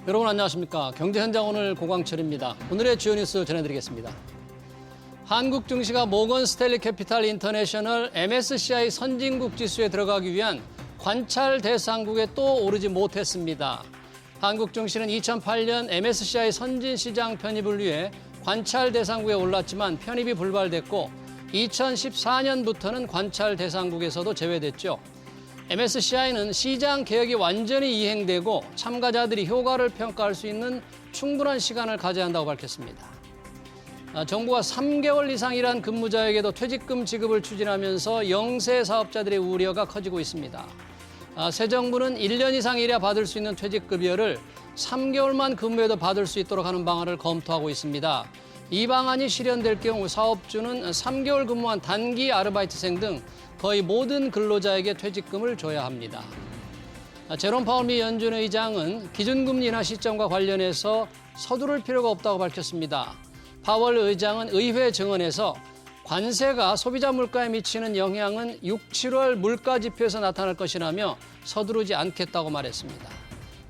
여러분 안녕하십니까. 경제현장 오늘 고광철입니다. 오늘의 주요 뉴스 전해드리겠습니다. 한국 증시가 모건 스탠리 캐피탈 인터내셔널 MSCI 선진국 지수에 들어가기 위한 관찰 대상국에 또 오르지 못했습니다. 한국 증시는 2008년 MSCI 선진시장 편입을 위해 관찰 대상국에 올랐지만 편입이 불발됐고 2014년부터는 관찰 대상국에서도 제외됐죠. MSCI는 시장 개혁이 완전히 이행되고 참가자들이 효과를 평가할 수 있는 충분한 시간을 가져야 한다고 밝혔습니다. 정부가 3개월 이상 일한 근무자에게도 퇴직금 지급을 추진하면서 영세 사업자들의 우려가 커지고 있습니다. 새 정부는 1년 이상 일해야 받을 수 있는 퇴직급여를 3개월만 근무해도 받을 수 있도록 하는 방안을 검토하고 있습니다. 이 방안이 실현될 경우 사업주는 3개월 근무한 단기 아르바이트생 등 거의 모든 근로자에게 퇴직금을 줘야 합니다. 제롬 파월 미 연준 의장은 기준금리 인하 시점과 관련해서 서두를 필요가 없다고 밝혔습니다. 파월 의장은 의회 증언에서 관세가 소비자 물가에 미치는 영향은 6, 7월 물가 지표에서 나타날 것이라며 서두르지 않겠다고 말했습니다.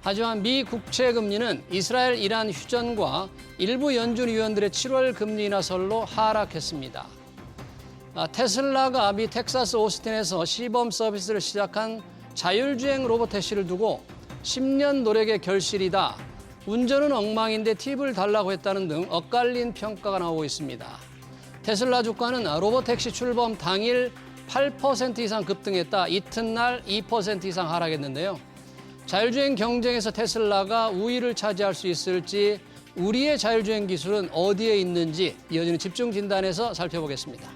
하지만 미 국채 금리는 이스라엘 이란 휴전과 일부 연준 위원들의 7월 금리 인하설로 하락했습니다. 테슬라가 미 텍사스 오스틴에서 시범 서비스를 시작한 자율주행 로봇 택시를 두고 10년 노력의 결실이다. 운전은 엉망인데 팁을 달라고 했다는 등 엇갈린 평가가 나오고 있습니다. 테슬라 주가는 로봇 택시 출범 당일 8% 이상 급등했다. 이튿날 2% 이상 하락했는데요. 자율주행 경쟁에서 테슬라가 우위를 차지할 수 있을지, 우리의 자율주행 기술은 어디에 있는지 이어지는 집중 진단에서 살펴보겠습니다.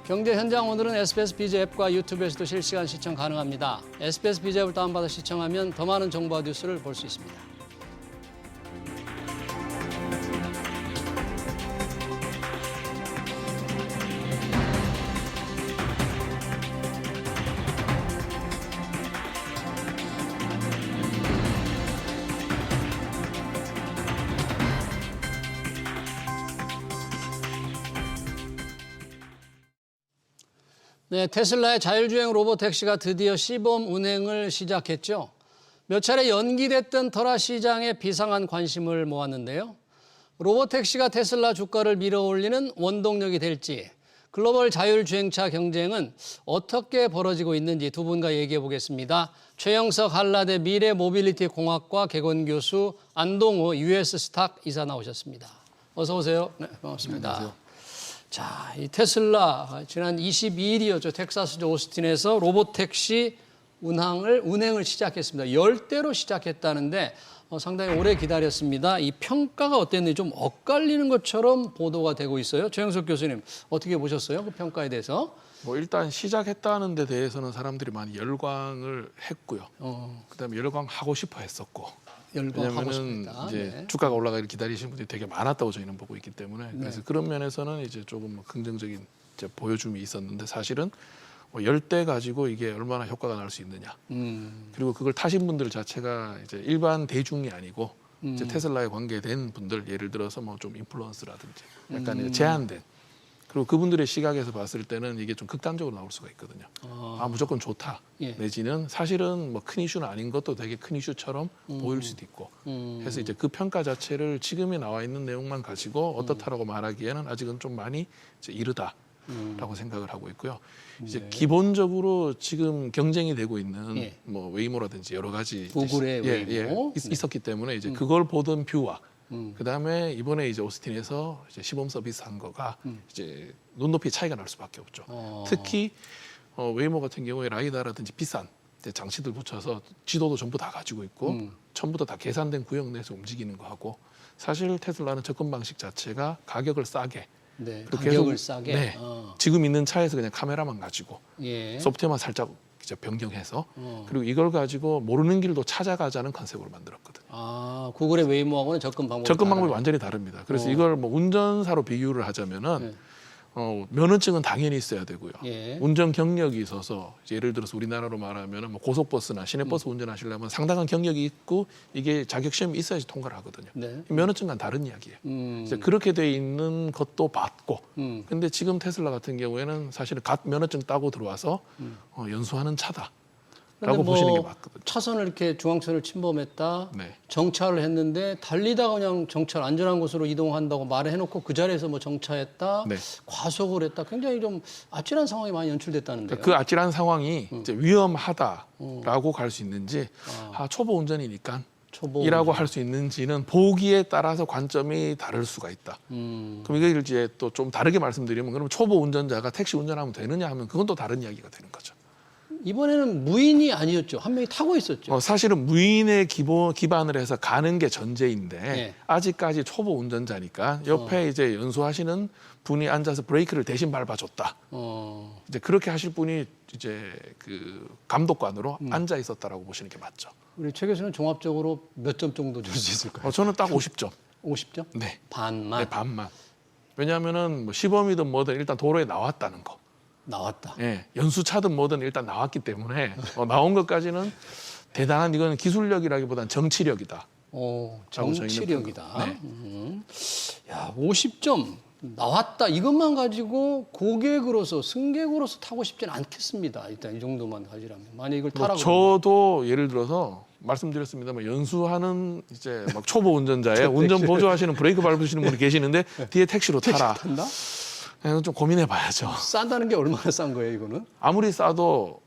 경제 현장 오늘은 SBS 비즈 앱과 유튜브에서도 실시간 시청 가능합니다. SBS 비즈 앱을 다운받아 시청하면 더 많은 정보와 뉴스를 볼 수 있습니다. 네, 테슬라의 자율주행 로봇 택시가 드디어 시범 운행을 시작했죠. 몇 차례 연기됐던 터라 시장에 비상한 관심을 모았는데요. 로봇 택시가 테슬라 주가를 밀어올리는 원동력이 될지, 글로벌 자율주행차 경쟁은 어떻게 벌어지고 있는지 두 분과 얘기해 보겠습니다. 최영석 한라대 미래모빌리티공학과 개건교수, 안동호 US 스탁 이사 나오셨습니다. 어서 오세요. 네, 반갑습니다. 네, 안녕하세요. 자, 이 테슬라 지난 22일이었죠. 텍사스 오스틴에서 로봇 택시 운행을 시작했습니다. 10대로 시작했다는데 상당히 오래 기다렸습니다. 이 평가가 어땠는지 좀 엇갈리는 것처럼 보도가 되고 있어요. 최영석 교수님 어떻게 보셨어요? 그 평가에 대해서? 일단 시작했다는 데 대해서는 사람들이 많이 열광을 했고요. 그다음에 열광하고 싶어 했었고. 열광하고 왜냐면은 싶다. 이제 네. 주가가 올라가기를 기다리시는 분들이 되게 많았다고 저희는 보고 있기 때문에 그래서 그런 면에서는 이제 조금 긍정적인 이제 보여줌이 있었는데 사실은 10대 가지고 이게 얼마나 효과가 날 수 있느냐. 그리고 그걸 타신 분들 자체가 이제 일반 대중이 아니고 이제 테슬라에 관계된 분들, 예를 들어서 뭐 좀 인플루언서라든지 약간 이제 제한된, 그리고 그분들의 시각에서 봤을 때는 이게 좀 극단적으로 나올 수가 있거든요. 무조건 좋다. 예. 내지는 사실은 뭐 큰 이슈는 아닌 것도 되게 큰 이슈처럼 보일 수도 있고. 해서 이제 그 평가 자체를 지금에 나와 있는 내용만 가지고 어떻다라고 말하기에는 아직은 좀 많이 이제 이르다라고 생각을 하고 있고요. 이제 기본적으로 지금 경쟁이 되고 있는 뭐 웨이모라든지 여러 가지 구글의 웨이모 있었기 때문에 이제 그걸 보던 뷰와 그다음에 이번에 이제 오스틴에서 이제 시범 서비스 한 거가 이제 눈높이 차이가 날 수밖에 없죠. 특히 웨이모 같은 경우에 라이다라든지 비싼 장치들 붙여서 지도도 전부 다 가지고 있고 처음부터 다 계산된 구역 내에서 움직이는 거 하고, 사실 테슬라는 접근 방식 자체가 가격을 싸게, 네, 그렇게 가격을 해서, 싸게. 네, 지금 있는 차에서 그냥 카메라만 가지고 예. 소프트웨어만 살짝 이제 변경해서 그리고 이걸 가지고 모르는 길도 찾아가자는 컨셉으로 만들었거든요. 구글의 웨이모하고는 접근 방법이 접근 방법이 달라요. 완전히 다릅니다. 그래서 이걸 뭐 운전사로 비유를 하자면은 면허증은 당연히 있어야 되고요. 예. 운전 경력이 있어서 예를 들어서 우리나라로 말하면 뭐 고속버스나 시내버스 운전하시려면 상당한 경력이 있고 이게 자격 시험이 있어야지 통과를 하거든요. 네. 면허증과는 다른 이야기예요. 이제 그렇게 돼 있는 것도 봤고, 근데 지금 테슬라 같은 경우에는 사실은 갓 면허증 따고 들어와서 연수하는 차다. 라고 보시는 게 맞거든요. 차선을 이렇게 중앙선을 침범했다. 네. 정차를 했는데 달리다가 그냥 정찰 안전한 곳으로 이동한다고 말을 해놓고 그 자리에서 뭐 정차했다. 네. 과속을 했다. 굉장히 좀 아찔한 상황이 많이 연출됐다는데요. 그 아찔한 상황이 이제 위험하다라고 갈 수 있는지 초보 운전이니까 이라고 할 수 있는지는 보기에 따라서 관점이 다를 수가 있다. 그럼 이걸 이제 또 좀 다르게 말씀드리면 그럼 초보 운전자가 택시 운전하면 되느냐 하면 그건 또 다른 이야기가 되는 거죠. 이번에는 무인이 아니었죠. 한 명이 타고 있었죠. 사실은 무인에 기반을 해서 가는 게 전제인데 네. 아직까지 초보 운전자니까 옆에 이제 연수하시는 분이 앉아서 브레이크를 대신 밟아줬다. 이제 그렇게 하실 분이 이제 그 감독관으로 앉아 있었다라고 보시는 게 맞죠. 우리 최 교수는 종합적으로 몇 점 정도 줄 수 있을까요? 저는 딱 50점. 50점? 네. 반만? 네, 반만. 왜냐하면은 뭐 시범이든 뭐든 일단 도로에 나왔다는 거. 나왔다. 예, 연수차든 뭐든 일단 나왔기 때문에 나온 것까지는 대단한 이거는 기술력이라기보다는 정치력이다. 정치력이다. 네. 야, 50점 나왔다. 이것만 가지고 고객으로서 승객으로서 타고 싶지는 않겠습니다. 일단 이 정도만 가지라면. 만약 이걸 타라고. 저도 예를 들어서 말씀드렸습니다만 연수하는 이제 막 초보 운전자에 운전 보조하시는 브레이크 밟으시는 분이 계시는데 뒤에 택시로 타라. 택시 탄다? 이건 좀 고민해봐야죠. 싼다는 게 얼마나 싼 거예요, 이거는? 아무리 싸도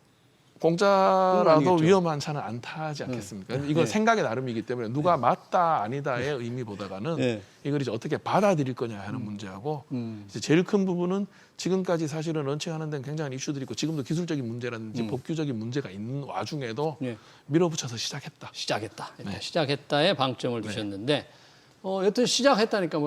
공짜라도 아니겠죠. 위험한 차는 안 타지 않겠습니까? 이건 생각의 나름이기 때문에 누가 맞다 아니다의 의미보다는 이걸 이제 어떻게 받아들일 거냐 하는 문제하고 이제 제일 큰 부분은 지금까지 사실은 런칭하는 데는 굉장한 이슈들이 있고 지금도 기술적인 문제라든지 법규적인 문제가 있는 와중에도 밀어붙여서 시작했다. 시작했다에 방점을 두셨는데 여튼 시작했다니까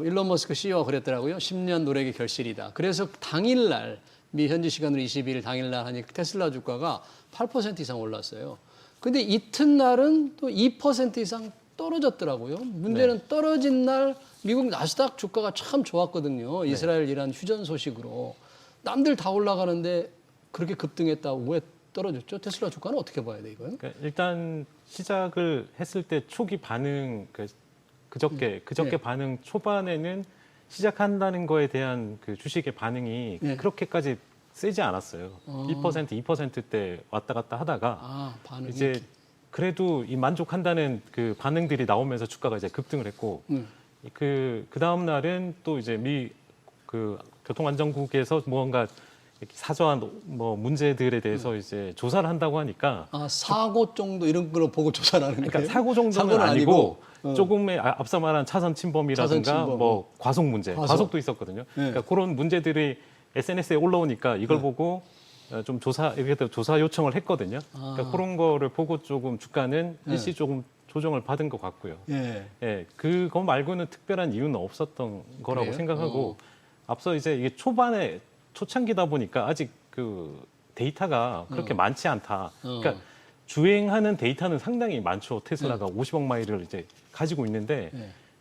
일론 머스크 CEO가 그랬더라고요. 10년 노력의 결실이다. 그래서 당일날 미 현지 시간으로 22일 당일날 하니 테슬라 주가가 8% 이상 올랐어요. 근데 이튿날은 또 2% 이상 떨어졌더라고요. 문제는 떨어진 날 미국 나스닥 주가가 참 좋았거든요. 이스라엘 이란 휴전 소식으로. 남들 다 올라가는데 그렇게 급등했다고 왜 떨어졌죠? 테슬라 주가는 어떻게 봐야 돼 이거요? 그러니까 일단 시작을 했을 때 초기 반응 그저께 반응 초반에는 시작한다는 거에 대한 그 주식의 반응이 그렇게까지 세지 않았어요. 1%, 2%대 왔다 갔다 하다가 반응이 이제 그래도 이 만족한다는 그 반응들이 나오면서 주가가 이제 급등을 했고 그 다음 날은 또 이제 그 교통안전국에서 뭔가 사소한 뭐 문제들에 대해서 이제 조사를 한다고 하니까 사고 정도 이런 걸 보고 조사를 하는 거예요? 그러니까 사고 정도는 아니고 조금의 앞서 말한 차선 침범이라든가 뭐 과속 문제, 과속도 있었거든요. 그러니까 그런 문제들이 SNS에 올라오니까 이걸 보고 좀 조사 요청을 했거든요. 그러니까 그런 거를 보고 조금 주가는 일시 조금 조정을 받은 것 같고요. 그거 말고는 특별한 이유는 없었던 거라고 그래요? 생각하고 앞서 이제 이게 초창기다 보니까 아직 그 데이터가 그렇게 많지 않다. 그러니까 주행하는 데이터는 상당히 많죠. 테슬라가 50억 마일을 이제 가지고 있는데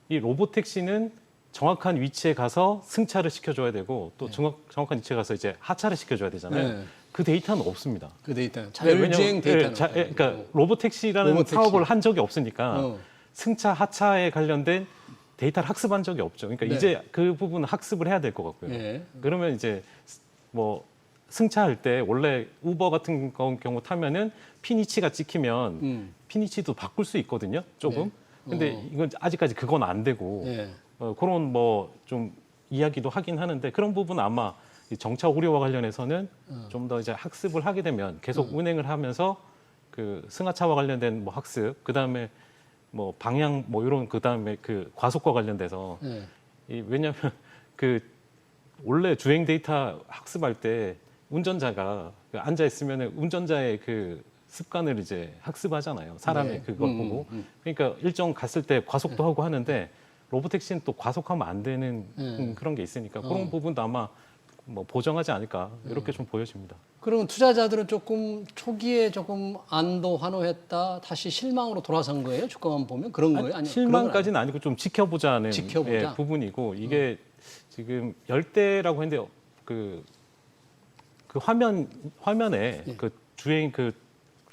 이 로보택시는 정확한 위치에 가서 승차를 시켜줘야 되고 또 정확한 위치에 가서 이제 하차를 시켜줘야 되잖아요. 그 데이터는 없습니다. 그 데이터는 자율주행 데이터는 그러니까 로보택시라는 사업을 한 적이 없으니까 승차 하차에 관련된 데이터를 학습한 적이 없죠. 그러니까 이제 그 부분은 학습을 해야 될 것 같고요. 그러면 이제 뭐 승차할 때 원래 우버 같은 경우 타면은 피니치가 찍히면 피니치도 바꿀 수 있거든요. 조금. 근데 이건 아직까지 그건 안 되고 그런 뭐 좀 이야기도 하긴 하는데 그런 부분은 아마 이 정차 오류와 관련해서는 좀 더 이제 학습을 하게 되면 계속 운행을 하면서 그 승하차와 관련된 뭐 학습, 그 다음에 뭐 방향 뭐 이런 그 다음에 그 과속과 관련돼서 왜냐하면 그 원래 주행 데이터 학습할 때 운전자가 앉아 있으면 운전자의 그 습관을 이제 학습하잖아요. 사람의 그걸 보고. 그러니까 일정 갔을 때 과속도 하고 하는데 로보택시는 또 과속하면 안 되는 그런 게 있으니까 그런 부분도 아마 뭐 보정하지 않을까 이렇게 좀 보여집니다. 그러면 투자자들은 조금 초기에 조금 안도 환호했다 다시 실망으로 돌아선 거예요? 주가만 보면 그런 거예요? 아니, 실망까지는 아니고 좀 지켜보자는 부분이고 이게 지금 열대라고 했는데 그 화면에 그 주행 그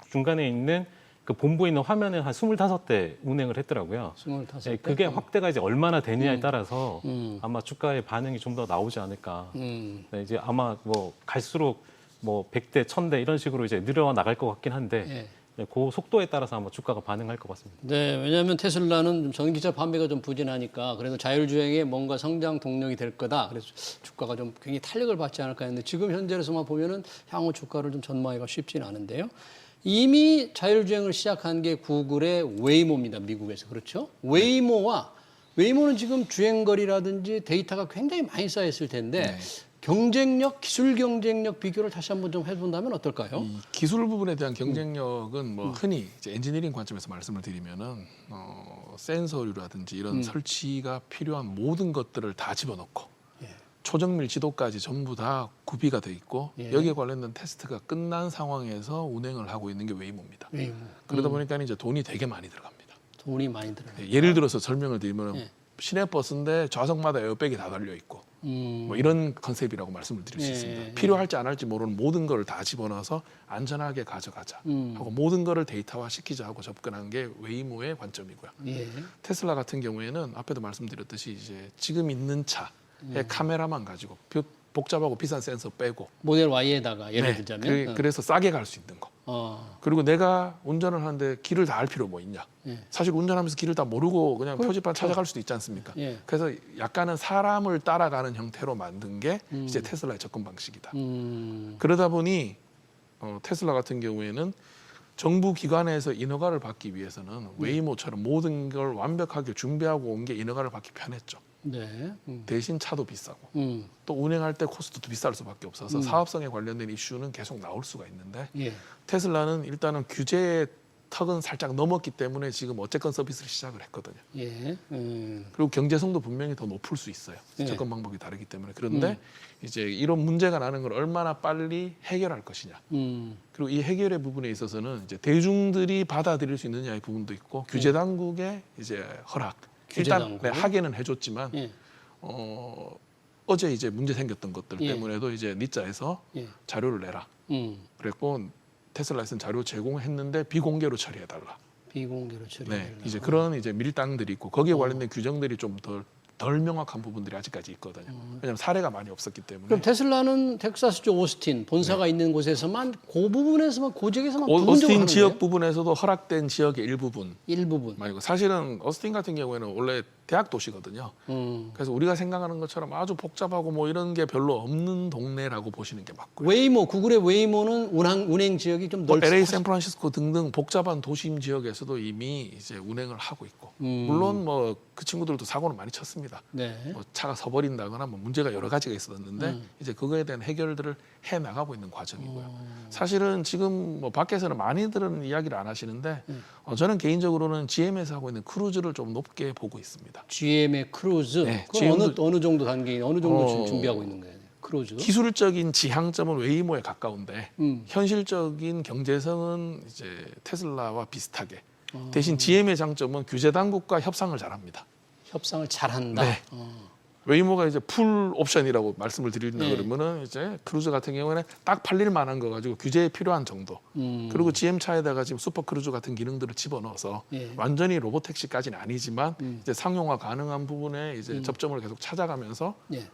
중간에 있는 그 본부에 있는 화면에 한 25대 운행을 했더라고요. 25대? 그게 확대가 이제 얼마나 되느냐에 따라서 아마 주가의 반응이 좀 더 나오지 않을까. 이제 아마 뭐 갈수록 뭐 100대, 1000대 이런 식으로 이제 늘어나갈 것 같긴 한데 예. 네, 그 속도에 따라서 아마 주가가 반응할 것 같습니다. 네, 왜냐하면 테슬라는 좀 전기차 판매가 좀 부진하니까 그래도 자율주행에 뭔가 성장 동력이 될 거다. 그래서 주가가 좀 굉장히 탄력을 받지 않을까 했는데 지금 현재로서만 보면은 향후 주가를 좀 전망하기가 쉽지는 않은데요. 이미 자율주행을 시작한 게 구글의 웨이모입니다. 미국에서. 그렇죠? 웨이모는 지금 주행거리라든지 데이터가 굉장히 많이 쌓였을 텐데 네. 경쟁력, 기술 경쟁력 비교를 다시 한번 좀 해본다면 어떨까요? 이 기술 부분에 대한 경쟁력은 뭐 흔히 이제 엔지니어링 관점에서 말씀을 드리면은 센서류라든지 이런 설치가 필요한 모든 것들을 다 집어넣고 예. 초정밀 지도까지 전부 다 구비가 돼 있고 예. 여기에 관련된 테스트가 끝난 상황에서 운행을 하고 있는 게 웨이모입니다. 웨이모. 그러다 보니까 이제 돈이 되게 많이 들어갑니다. 돈이 많이 들어요. 예를 들어서 설명을 드리면 예. 시내버스인데 좌석마다 에어백이 다 달려 있고 뭐 이런 컨셉이라고 말씀을 드릴 수 예. 있습니다. 필요할지 안 할지 모르는 모든 걸 다 집어넣어서 안전하게 가져가자 하고 모든 거를 데이터화 시키자 하고 접근한 게 웨이모의 관점이고요. 예. 테슬라 같은 경우에는 앞에도 말씀드렸듯이 이제 지금 있는 차의 카메라만 가지고 복잡하고 비싼 센서 빼고 모델 Y에다가 예를 네, 들자면 그래서 싸게 갈 수 있는 거. 그리고 내가 운전을 하는데 길을 다 알 필요 뭐 있냐. 예. 사실 운전하면서 길을 다 모르고 그냥 그렇죠. 표지판 찾아갈 수도 있지 않습니까? 예. 그래서 약간은 사람을 따라가는 형태로 만든 게 이제 테슬라의 접근 방식이다. 그러다 보니 테슬라 같은 경우에는 정부 기관에서 인허가를 받기 위해서는 웨이모처럼 모든 걸 완벽하게 준비하고 온 게 인허가를 받기 편했죠. 네. 대신 차도 비싸고 또 운행할 때 코스트도 비쌀 수밖에 없어서 사업성에 관련된 이슈는 계속 나올 수가 있는데 예. 테슬라는 일단은 규제의 턱은 살짝 넘었기 때문에 지금 어쨌건 서비스를 시작을 했거든요. 예. 그리고 경제성도 분명히 더 높을 수 있어요. 예. 접근 방법이 다르기 때문에. 그런데 이제 이런 문제가 나는 걸 얼마나 빨리 해결할 것이냐. 그리고 이 해결의 부분에 있어서는 이제 대중들이 받아들일 수 있느냐의 부분도 있고 규제 당국의 이제 허락. 규제 일단 당국. 네, 하게는 해줬지만 예. 어제 이제 문제 생겼던 것들 예. 때문에도 이제 니자에서 예. 자료를 내라. 그랬고 테슬라에서는 자료 제공했는데 비공개로 처리해달라. 비공개로 처리해. 네, 이제 그런 이제 밀당들이 있고 거기에 관련된 규정들이 좀 덜 명확한 부분들이 아직까지 있거든요. 왜냐하면 사례가 많이 없었기 때문에. 그럼 테슬라는 텍사스주 오스틴 본사가 있는 곳에서만 그 부분에서만 그 지역에서만 부분적으로 오스틴 하는 지역 거예요? 부분에서도 허락된 지역의 일부분. 일부분. 말고 사실은 오스틴 같은 경우에는 원래 대학 도시거든요. 그래서 우리가 생각하는 것처럼 아주 복잡하고 뭐 이런 게 별로 없는 동네라고 보시는 게 맞고요. 웨이모, 구글의 웨이모는 운행 지역이 좀 넓. LA, 샌프란시스코 등등 복잡한 도심 지역에서도 이미 이제 운행을 하고 있고 물론 뭐 그 친구들도 사고는 많이 쳤습니다. 네. 뭐 차가 서버린다거나 뭐 문제가 여러 가지가 있었는데 이제 그거에 대한 해결들을 해 나가고 있는 과정이고요. 사실은 지금 뭐 밖에서는 많이들은 이야기를 안 하시는데 저는 개인적으로는 GM에서 하고 있는 크루즈를 좀 높게 보고 있습니다. GM의 크루즈. 네, 그건 어느 정도 단계인 어느 정도 지금 준비하고 있는 거예요? 크루즈. 기술적인 지향점은 웨이모에 가까운데 현실적인 경제성은 이제 테슬라와 비슷하게. 대신 GM의 장점은 규제 당국과 협상을 잘합니다. 협상을 잘한다. 네. 웨이모가 이제 풀 옵션이라고 말씀을 드린다 네. 그러면은 이제 크루즈 같은 경우에는 딱 팔릴 만한 거 가지고 규제에 필요한 정도. 그리고 GM 차에다가 지금 슈퍼 크루즈 같은 기능들을 집어넣어서 예. 완전히 로봇 택시까지는 아니지만 이제 상용화 가능한 부분에 이제 접점을 계속 찾아가면서 예.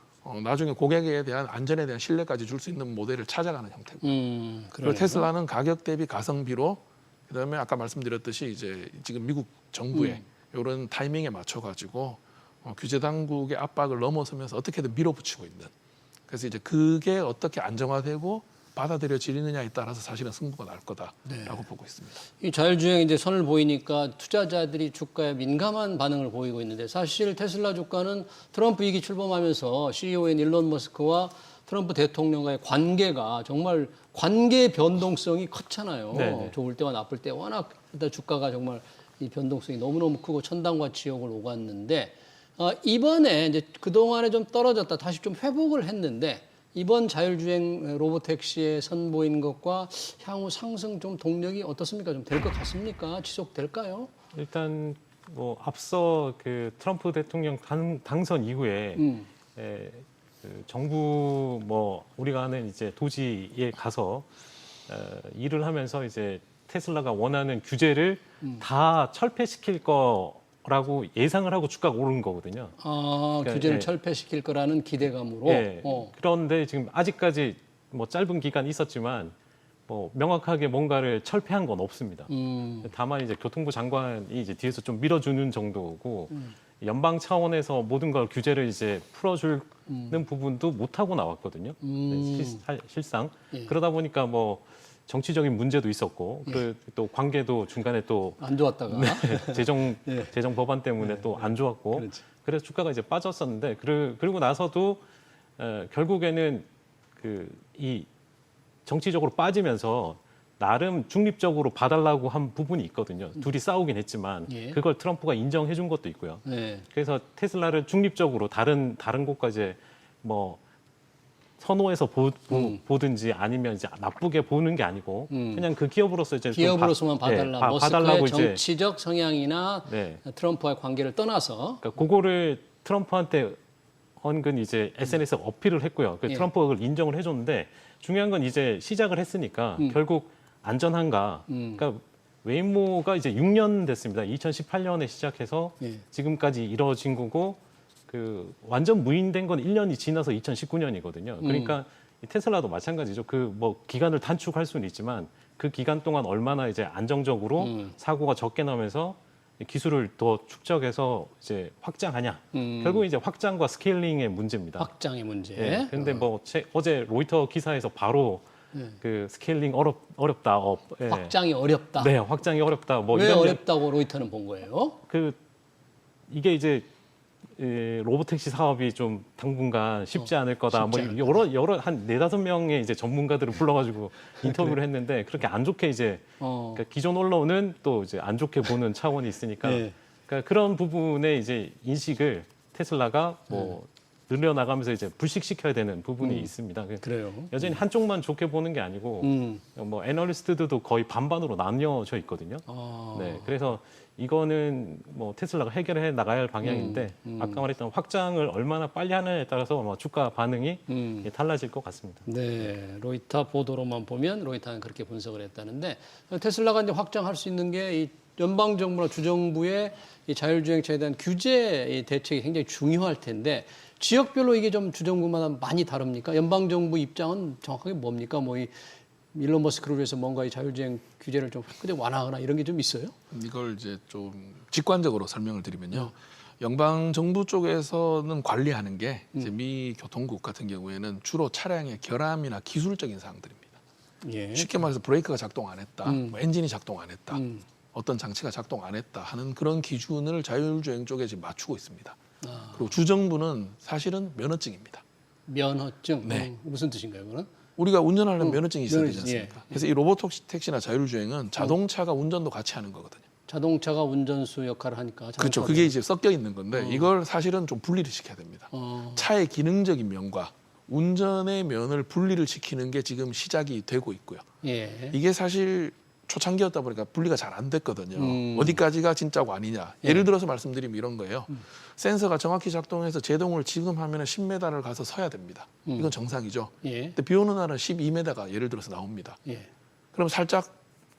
나중에 고객에 대한 안전에 대한 신뢰까지 줄 수 있는 모델을 찾아가는 형태고. 그리고 그러네요. 테슬라는 가격 대비 가성비로 그다음에 아까 말씀드렸듯이 이제 지금 미국 정부의 이런 타이밍에 맞춰 가지고 규제 당국의 압박을 넘어서면서 어떻게든 밀어붙이고 있는. 그래서 이제 그게 어떻게 안정화되고 받아들여지느냐에 따라서 사실은 승부가 날 거다라고 보고 있습니다. 이 자율주행 이제 선을 보이니까 투자자들이 주가에 민감한 반응을 보이고 있는데 사실 테슬라 주가는 트럼프 위기 출범하면서 CEO인 일론 머스크와 트럼프 대통령과의 관계가 정말 관계 변동성이 컸잖아요. 네네. 좋을 때와 나쁠 때 워낙 일단 주가가 정말 이 변동성이 너무너무 크고 천당과 지옥을 오갔는데 이번에 이제 그동안에 좀 떨어졌다 다시 좀 회복을 했는데 이번 자율주행 로보택시에 선보인 것과 향후 상승 좀 동력이 어떻습니까? 좀 될 것 같습니까? 지속될까요? 일단 뭐 앞서 그 트럼프 대통령 당선 이후에 그 정부 뭐 우리가 아는 이제 도지에 가서 일을 하면서 이제 테슬라가 원하는 규제를 다 철폐시킬 거라고 예상을 하고 주가가 오른 거거든요. 그러니까 규제를 철폐시킬 거라는 기대감으로. 예. 그런데 지금 아직까지 뭐 짧은 기간 있었지만 뭐 명확하게 뭔가를 철폐한 건 없습니다. 다만 이제 교통부 장관이 이제 뒤에서 좀 밀어주는 정도고 연방 차원에서 모든 걸 규제를 이제 풀어주는 부분도 못 하고 나왔거든요. 실상 그러다 보니까 뭐 정치적인 문제도 있었고 또 관계도 중간에 또 안 좋았다가 재정 법안 때문에 또 안 좋았고 그래서 주가가 이제 빠졌었는데 그리고 나서도 결국에는 이 정치적으로 빠지면서 나름 중립적으로 봐달라고 한 부분이 있거든요. 둘이 싸우긴 했지만 그걸 트럼프가 인정해 준 것도 있고요. 그래서 테슬라를 중립적으로 다른 곳과 이제 뭐 선호해서 보든지 아니면 이제 나쁘게 보는 게 아니고 그냥 그 기업으로서 이제 기업으로서만 봐달라. 머스크의 봐달라고 정치적 성향이나 트럼프와의 관계를 떠나서 그러니까 그거를 트럼프한테 언근 이제 SNS에 어필을 했고요. 트럼프가 그걸 인정을 해줬는데 중요한 건 이제 시작을 했으니까 결국 안전한가? 그러니까 웨이모가 이제 6년 됐습니다. 2018년에 시작해서 지금까지 이뤄진 거고 완전 무인된 건 1년이 지나서 2019년이거든요. 그러니까 이 테슬라도 마찬가지죠. 뭐 기간을 단축할 수는 있지만 그 기간 동안 얼마나 이제 안정적으로 사고가 적게 나면서 기술을 더 축적해서 이제 확장하냐. 결국 이제 확장과 스케일링의 문제입니다. 확장의 문제. 그런데 뭐 어제 로이터 기사에서 바로 스케일링 어렵다. 확장이 어렵다. 네, 확장이 어렵다. 뭐 왜 어렵다고 로이터는 본 거예요? 이게 이제 로보택시 사업이 좀 당분간 쉽지 않을 거다. 뭐 여러 한 4-5명의 이제 전문가들을 불러가지고 인터뷰를 했는데 그렇게 안 좋게 이제 그러니까 기존 언론은 또 이제 안 좋게 보는 차원이 있으니까 그러니까 그런 부분에 이제 인식을 테슬라가 뭐 늘려나가면서 이제 불식시켜야 되는 부분이 있습니다. 그래요. 여전히 한쪽만 좋게 보는 게 아니고 뭐 애널리스트들도 거의 반반으로 나뉘어져 있거든요. 네, 그래서 이거는 뭐 테슬라가 해결해 나가야 할 방향인데 아까 말했던 확장을 얼마나 빨리 하느냐에 따라서 아마 주가 반응이 달라질 것 같습니다. 네, 로이터 보도로만 보면 로이터는 그렇게 분석을 했다는데 테슬라가 이제 확장할 수 있는 게 이 연방 정부나 주정부의 이 자율주행차에 대한 규제 대책이 굉장히 중요할 텐데 지역별로 이게 좀 주정부마다 많이 다릅니까? 연방 정부 입장은 정확하게 뭡니까? 뭐 이 일론 머스크를 위해서 뭔가 이 자율주행 규제를 좀 확실히 완화하거나 이런 게 좀 있어요? 이걸 이제 좀 직관적으로 설명을 드리면요. 연방 정부 쪽에서는 관리하는 게 이제 미 교통국 같은 경우에는 주로 차량의 결함이나 기술적인 사항들입니다. 쉽게 말해서 브레이크가 작동 안 했다, 뭐 엔진이 작동 안 했다, 어떤 장치가 작동 안 했다 하는 그런 기준을 자율주행 쪽에 지금 맞추고 있습니다. 그리고 주정부는 사실은 면허증입니다. 면허증? 네. 무슨 뜻인가요, 그거는? 우리가 운전하려면 면허증이 있어야 되지 않습니까? 그래서 이 로보택시나 자율주행은 자동차가 운전도 같이 하는 거거든요. 자동차가 운전수 역할을 하니까. 그렇죠. 그게 이제 섞여 있는 건데 이걸 사실은 좀 분리를 시켜야 됩니다. 차의 기능적인 면과 운전의 면을 분리를 시키는 게 지금 시작이 되고 있고요. 이게 사실 초창기였다 보니까 분리가 잘 안 됐거든요. 어디까지가 진짜고 아니냐. 예를 들어서 말씀드리면 이런 거예요. 센서가 정확히 작동해서 제동을 지금 하면 10m를 가서 서야 됩니다. 이건 정상이죠. 근데 비 오는 날은 12m가 예를 들어서 나옵니다. 그럼 살짝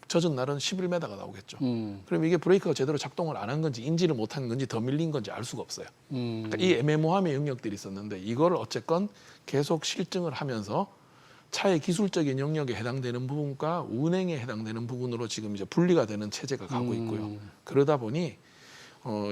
젖은 날은 11m가 나오겠죠. 그럼 이게 브레이크가 제대로 작동을 안 한 건지 인지를 못한 건지 더 밀린 건지 알 수가 없어요. 그러니까 이 애매모함의 영역들이 있었는데 이거를 어쨌건 계속 실증을 하면서 차의 기술적인 영역에 해당되는 부분과 운행에 해당되는 부분으로 지금 이제 분리가 되는 체제가 가고 있고요. 그러다 보니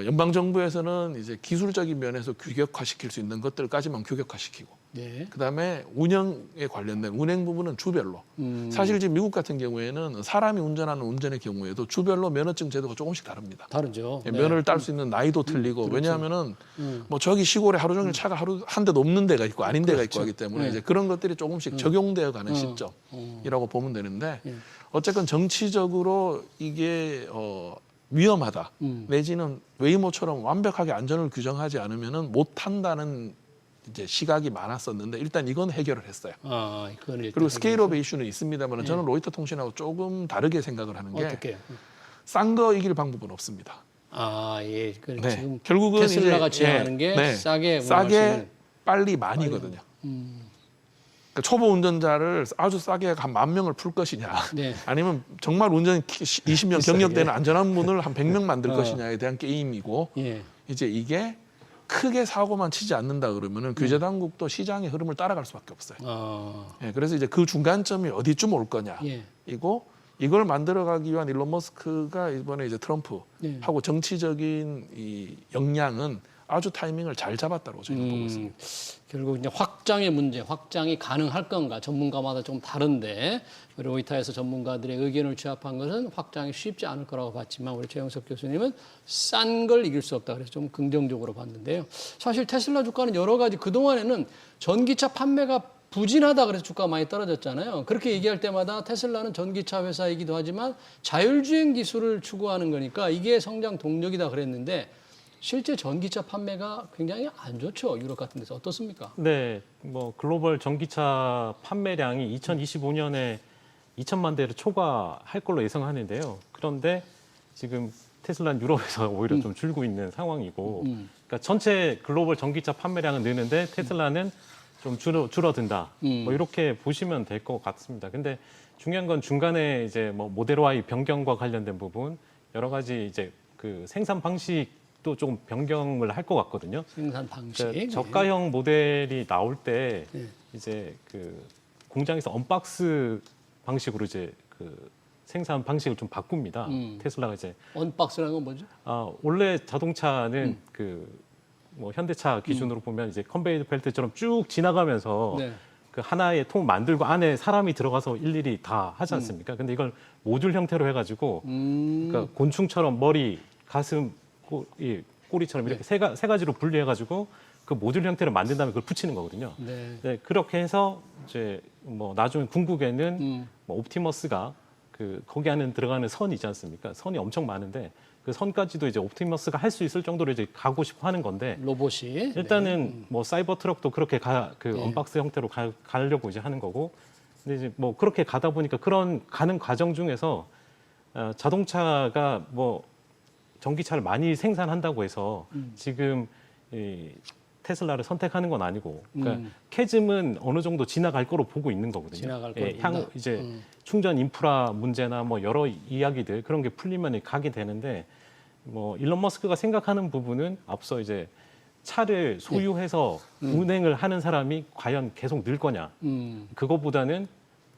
연방 정부에서는 이제 기술적인 면에서 규격화시킬 수 있는 것들까지만 규격화시키고, 그다음에 운영에 관련된 운행 부분은 주별로. 사실 지금 미국 같은 경우에는 사람이 운전하는 운전의 경우에도 주별로 면허증 제도가 조금씩 다릅니다. 다르죠. 면허를 딸 수 있는 나이도 틀리고 왜냐하면은 뭐 저기 시골에 하루 종일 차가 한 대도 없는 데가 있고 아닌 데가 있고 하기 때문에 이제 그런 것들이 조금씩 적용되어 가는 시점이라고 보면 되는데 어쨌건 정치적으로 이게 위험하다. 내지는 웨이모처럼 완벽하게 안전을 규정하지 않으면은 못 한다는 이제 시각이 많았었는데 일단 이건 해결을 했어요. 그리고 스케일업의 이슈는 있습니다만 저는 로이터 통신하고 조금 다르게 생각을 하는 게 싼 거 이길 방법은 없습니다. 지금 결국은 테슬라가 지향하는 게 싸게 빨리 많이거든요. 그러니까 초보 운전자를 아주 싸게 한 10,000명을 풀 것이냐, 아니면 정말 운전 20년 경력되는 안전한 분을 한 100명 만들 것이냐에 대한 게임이고, 이제 이게 크게 사고만 치지 않는다 그러면은 규제 당국도 시장의 흐름을 따라갈 수밖에 없어요. 예, 그래서 이제 그 중간점이 어디쯤 올 거냐. 예. 이걸 만들어가기 위한 일론 머스크가 이번에 이제 트럼프하고 정치적인 이 역량은 아주 타이밍을 잘 잡았다고 저는 보고 있습니다. 결국 이제 확장의 문제, 확장이 가능할 건가 전문가마다 좀 다른데 우리 로이터에서 전문가들의 의견을 취합한 것은 확장이 쉽지 않을 거라고 봤지만 우리 최영석 교수님은 싼 걸 이길 수 없다 그래서 좀 긍정적으로 봤는데요. 사실 테슬라 주가는 여러 가지 그동안에는 전기차 판매가 부진하다 그래서 주가가 많이 떨어졌잖아요. 그렇게 얘기할 때마다 테슬라는 전기차 회사이기도 하지만 자율주행 기술을 추구하는 거니까 이게 성장 동력이다 그랬는데 실제 전기차 판매가 굉장히 안 좋죠. 유럽 같은 데서 어떻습니까? 네, 뭐 글로벌 전기차 판매량이 2025년에 2천만 대를 초과할 걸로 예상하는데요. 그런데 지금 테슬라는 유럽에서 오히려 좀 줄고 있는 상황이고, 그러니까 전체 글로벌 전기차 판매량은 느는데 테슬라는 좀 줄어든다. 뭐 이렇게 보시면 될 것 같습니다. 근데 중요한 건 중간에 이제 뭐 모델 Y 변경과 관련된 부분, 여러 가지 이제 그 생산 방식도 조금 변경을 할 것 같거든요. 생산 방식. 그러니까 저가형 모델이 나올 때 이제 그 공장에서 언박스 방식으로 이제 그 생산 방식을 좀 바꿉니다. 테슬라가 이제 언박스라는 건 뭐죠? 원래 자동차는 그 뭐 현대차 기준으로 보면 이제 컨베이어 벨트처럼 쭉 지나가면서 네. 그 하나의 통 만들고 안에 사람이 들어가서 일일이 다 하지 않습니까? 근데 이걸 모듈 형태로 해가지고 그러니까 곤충처럼 머리, 가슴, 꼬리처럼 이렇게 세 가지로 분리해가지고 그 모듈 형태를 만든 다음에 그걸 붙이는 거거든요. 네. 네, 그렇게 해서 이제 뭐 나중에 궁극에는 뭐 옵티머스가 그 거기 안에 들어가는 선이 있지 않습니까? 선이 엄청 많은데 그 선까지도 이제 옵티머스가 할 수 있을 정도로 이제 가고 싶어 하는 건데 로봇이 일단은 뭐 사이버 트럭도 그렇게 언박스 형태로 가려고 이제 하는 거고 근데 이제 뭐 그렇게 가다 보니까 그런 가는 과정 중에서 자동차가 뭐 전기차를 많이 생산한다고 해서 지금 이 테슬라를 선택하는 건 아니고, 그러니까 캐즘은 어느 정도 지나갈 거로 보고 있는 거거든요. 지나갈 거로 향후 이제 충전 인프라 문제나 뭐 여러 이야기들 그런 게 풀리면 가게 되는데, 뭐 일론 머스크가 생각하는 부분은 앞서 이제 차를 소유해서 운행을 하는 사람이 과연 계속 늘 거냐, 그거보다는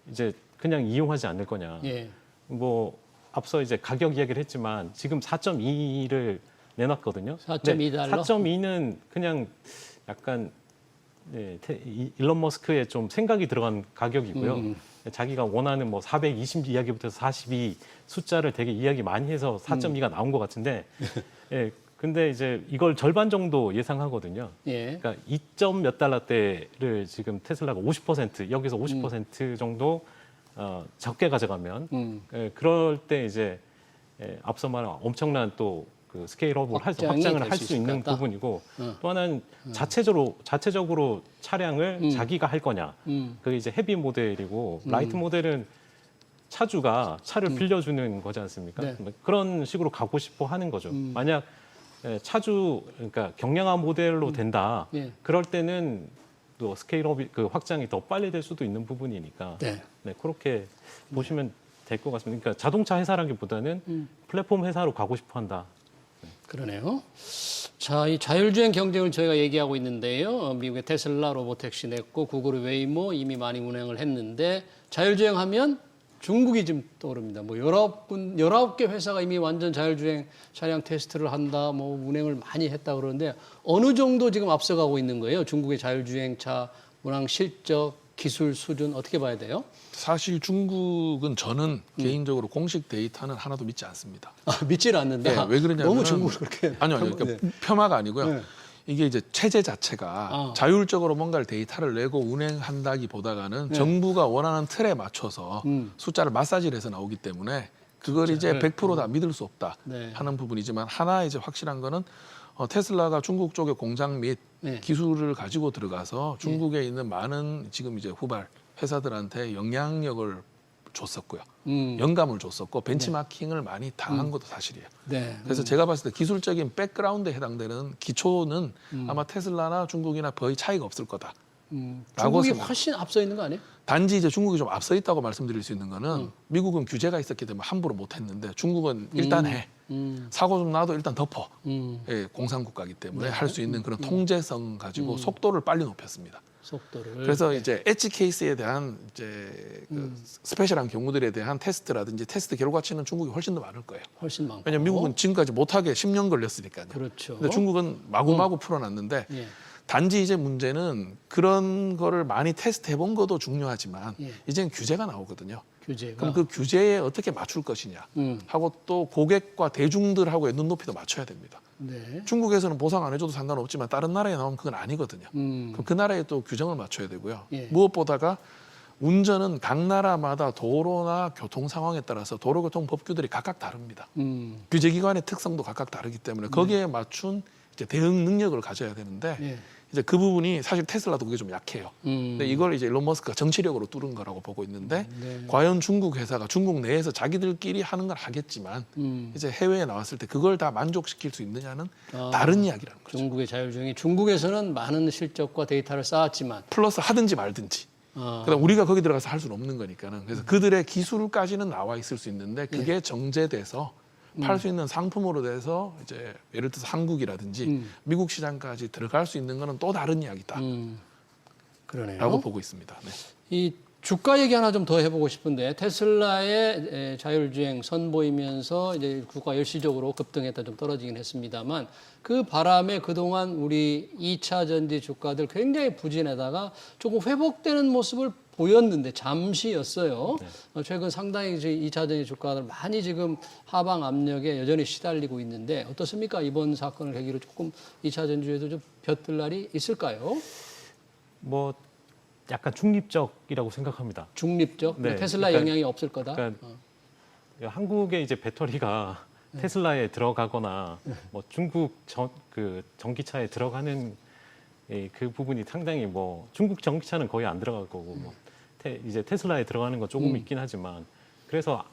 이제 그냥 이용하지 않을 거냐. 예. 뭐 앞서 이제 가격 이야기를 했지만 지금 4.2를 내놨거든요. 4.2달러? 4.2는 그냥 약간 일론 머스크의 좀 생각이 들어간 가격이고요. 자기가 원하는 뭐 420 이야기부터 42 숫자를 되게 이야기 많이 해서 4.2가 나온 것 같은데, 근데 이제 이걸 절반 정도 예상하거든요. 예. 그러니까 2점 몇 달러대를 지금 테슬라가 50% 여기서 50% 정도 적게 가져가면, 그럴 때 이제 앞서 말한 엄청난 또 그 스케일업을 확장을 할 수 있는 부분이고, 또 하나는 자체적으로 차량을 자기가 할 거냐. 그게 이제 헤비 모델이고 라이트 모델은 차주가 차를 빌려주는 거지 않습니까? 네. 그런 식으로 가고 싶어 하는 거죠. 만약 그러니까 경량화 모델로 된다. 그럴 때는 또 스케일업이 그 확장이 더 빨리 될 수도 있는 부분이니까. 네, 그렇게 보시면 될 것 같습니다. 그러니까 자동차 회사라기보다는 플랫폼 회사로 가고 싶어 한다. 그러네요. 자, 이 자율주행 경쟁을 저희가 얘기하고 있는데요. 미국의 테슬라 로보택시 냈고 구글의 웨이모 이미 많이 운행을 했는데 자율주행하면 중국이 좀 떠오릅니다. 뭐 19개 회사가 이미 완전 자율주행 차량 테스트를 한다, 뭐 운행을 많이 했다 그러는데 어느 정도 지금 앞서가고 있는 거예요? 중국의 자율주행차 운항 실적, 기술 수준 어떻게 봐야 돼요? 사실 중국은 저는 개인적으로 공식 데이터는 하나도 믿지 않습니다. 믿지를 않는다. 왜 그러냐면 너무 중국을 그렇게 아니요, 그러니까 폄하가 아니고요. 이게 이제 체제 자체가 자율적으로 뭔가를 데이터를 내고 운행한다기보다는 정부가 원하는 틀에 맞춰서 숫자를 마사지를 해서 나오기 때문에 그걸 이제 100% 다 믿을 수 없다 하는 부분이지만, 하나 이제 확실한 거는 테슬라가 중국 쪽의 공장 및 기술을 가지고 들어가서 중국에 있는 많은 지금 이제 후발 회사들한테 영향력을 줬었고요. 영감을 줬었고 벤치마킹을 많이 당한 것도 사실이에요. 그래서 제가 봤을 때 기술적인 백그라운드에 해당되는 기초는 아마 테슬라나 중국이나 거의 차이가 없을 거다. 중국이 훨씬 앞서 있는 거 아니에요? 단지 이제 중국이 좀 앞서 있다고 말씀드릴 수 있는 거는 미국은 규제가 있었기 때문에 함부로 못 했는데 중국은 일단 해. 사고 좀 나도 일단 덮어. 예, 공산국가이기 때문에 할 수 있는 그런 통제성 가지고 속도를 빨리 높였습니다. 속도를. 그래서 이제 엣지 케이스에 대한 이제 그 스페셜한 경우들에 대한 테스트라든지 테스트 결과치는 중국이 훨씬 더 많을 거예요. 훨씬 많고. 왜냐면 미국은 지금까지 못하게 10년 걸렸으니까요. 그렇죠. 근데 중국은 마구마구 풀어놨는데 예. 단지 이제 문제는 그런 거를 많이 테스트해 본 것도 중요하지만 예. 이제는 규제가 나오거든요. 규제가. 그럼 그 규제에 어떻게 맞출 것이냐 하고 또 고객과 대중들하고의 눈높이도 맞춰야 됩니다. 네. 중국에서는 보상 안 해줘도 상관없지만 다른 나라에 나오면 그건 아니거든요. 그럼 그 나라에 또 규정을 맞춰야 되고요. 예. 무엇보다가 운전은 각 나라마다 도로나 교통 상황에 따라서 도로교통 법규들이 각각 다릅니다. 규제기관의 특성도 각각 다르기 때문에 거기에 맞춘 이제 대응 능력을 가져야 되는데 예. 이제 그 부분이 사실 테슬라도 그게 좀 약해요. 근데 이걸 이제 일론 머스크가 정치력으로 뚫은 거라고 보고 있는데 과연 중국 회사가 중국 내에서 자기들끼리 하는 건 하겠지만 이제 해외에 나왔을 때 그걸 다 만족시킬 수 있느냐는 다른 이야기라는 거죠. 중국의 자율주행이 중국에서는 많은 실적과 데이터를 쌓았지만 플러스 하든지 말든지. 그다음 우리가 거기 들어가서 할 수는 없는 거니까는. 그래서 그들의 기술까지는 나와 있을 수 있는데 그게 정제돼서 팔 수 있는 상품으로 돼서 이제 예를 들어서 한국이라든지 미국 시장까지 들어갈 수 있는 거는 또 다른 이야기다. 그러네요. 라고 보고 있습니다. 네. 이 주가 얘기 하나 좀 더 해보고 싶은데 테슬라의 자율주행 선보이면서 이제 주가 일시적으로 급등했다 좀 떨어지긴 했습니다만 그 바람에 그동안 우리 2차 전지 주가들 굉장히 부진하다가 조금 회복되는 모습을 보였는데 잠시였어요. 최근 상당히 2차 전지 주가들 많이 지금 하방 압력에 여전히 시달리고 있는데 어떻습니까? 이번 사건을 계기로 조금 2차 전지에도 좀 벼뜰 날이 있을까요? 뭐 약간 중립적이라고 생각합니다. 중립적? 네, 테슬라 그러니까- 영향이 없을 거다? 그러니까 한국의 이제 배터리가 테슬라에 들어가거나 뭐 중국 그 전기차에 들어가는 그 부분이 상당히 뭐 중국 전기차는 거의 안 들어갈 거고 뭐 이제 테슬라에 들어가는 건 조금 있긴 하지만 그래서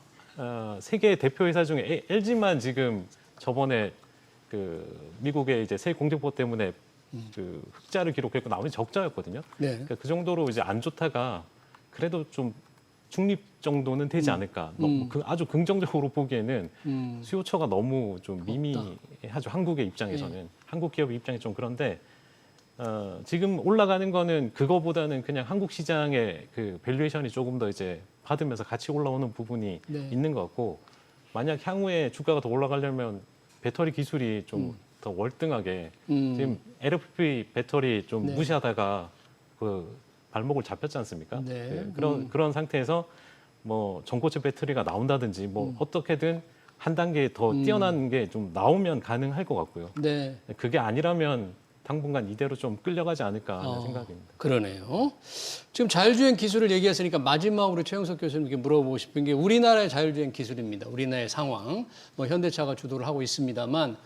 세계 대표 회사 중에 LG만 지금 저번에 그 미국의 이제 새 공정법 때문에 그 흑자를 기록했고 나머지 적자였거든요. 네. 그러니까 그 정도로 이제 안 좋다가 그래도 좀 중립 정도는 되지 않을까. 아주 긍정적으로 보기에는 수요처가 너무 좀 미미하죠. 한국의 입장에서는 한국 기업의 입장이 좀 그런데 지금 올라가는 거는 그거보다는 그냥 한국 시장의 그 밸류에이션이 조금 더 이제 받으면서 같이 올라오는 부분이 네. 있는 것 같고 만약 향후에 주가가 더 올라가려면 배터리 기술이 좀 더 월등하게 지금 LFP 배터리 좀 네. 무시하다가 그 발목을 잡혔지 않습니까? 네. 그런 상태에서 뭐 전고체 배터리가 나온다든지 뭐 어떻게든 한 단계 더 뛰어난 게 좀 나오면 가능할 것 같고요. 네. 그게 아니라면 당분간 이대로 좀 끌려가지 않을까 하는 생각입니다. 그러네요. 지금 자율주행 기술을 얘기했으니까 마지막으로 최영석 교수님께 물어보고 싶은 게 우리나라의 자율주행 기술입니다. 우리나라의 상황. 뭐 현대차가 주도를 하고 있습니다만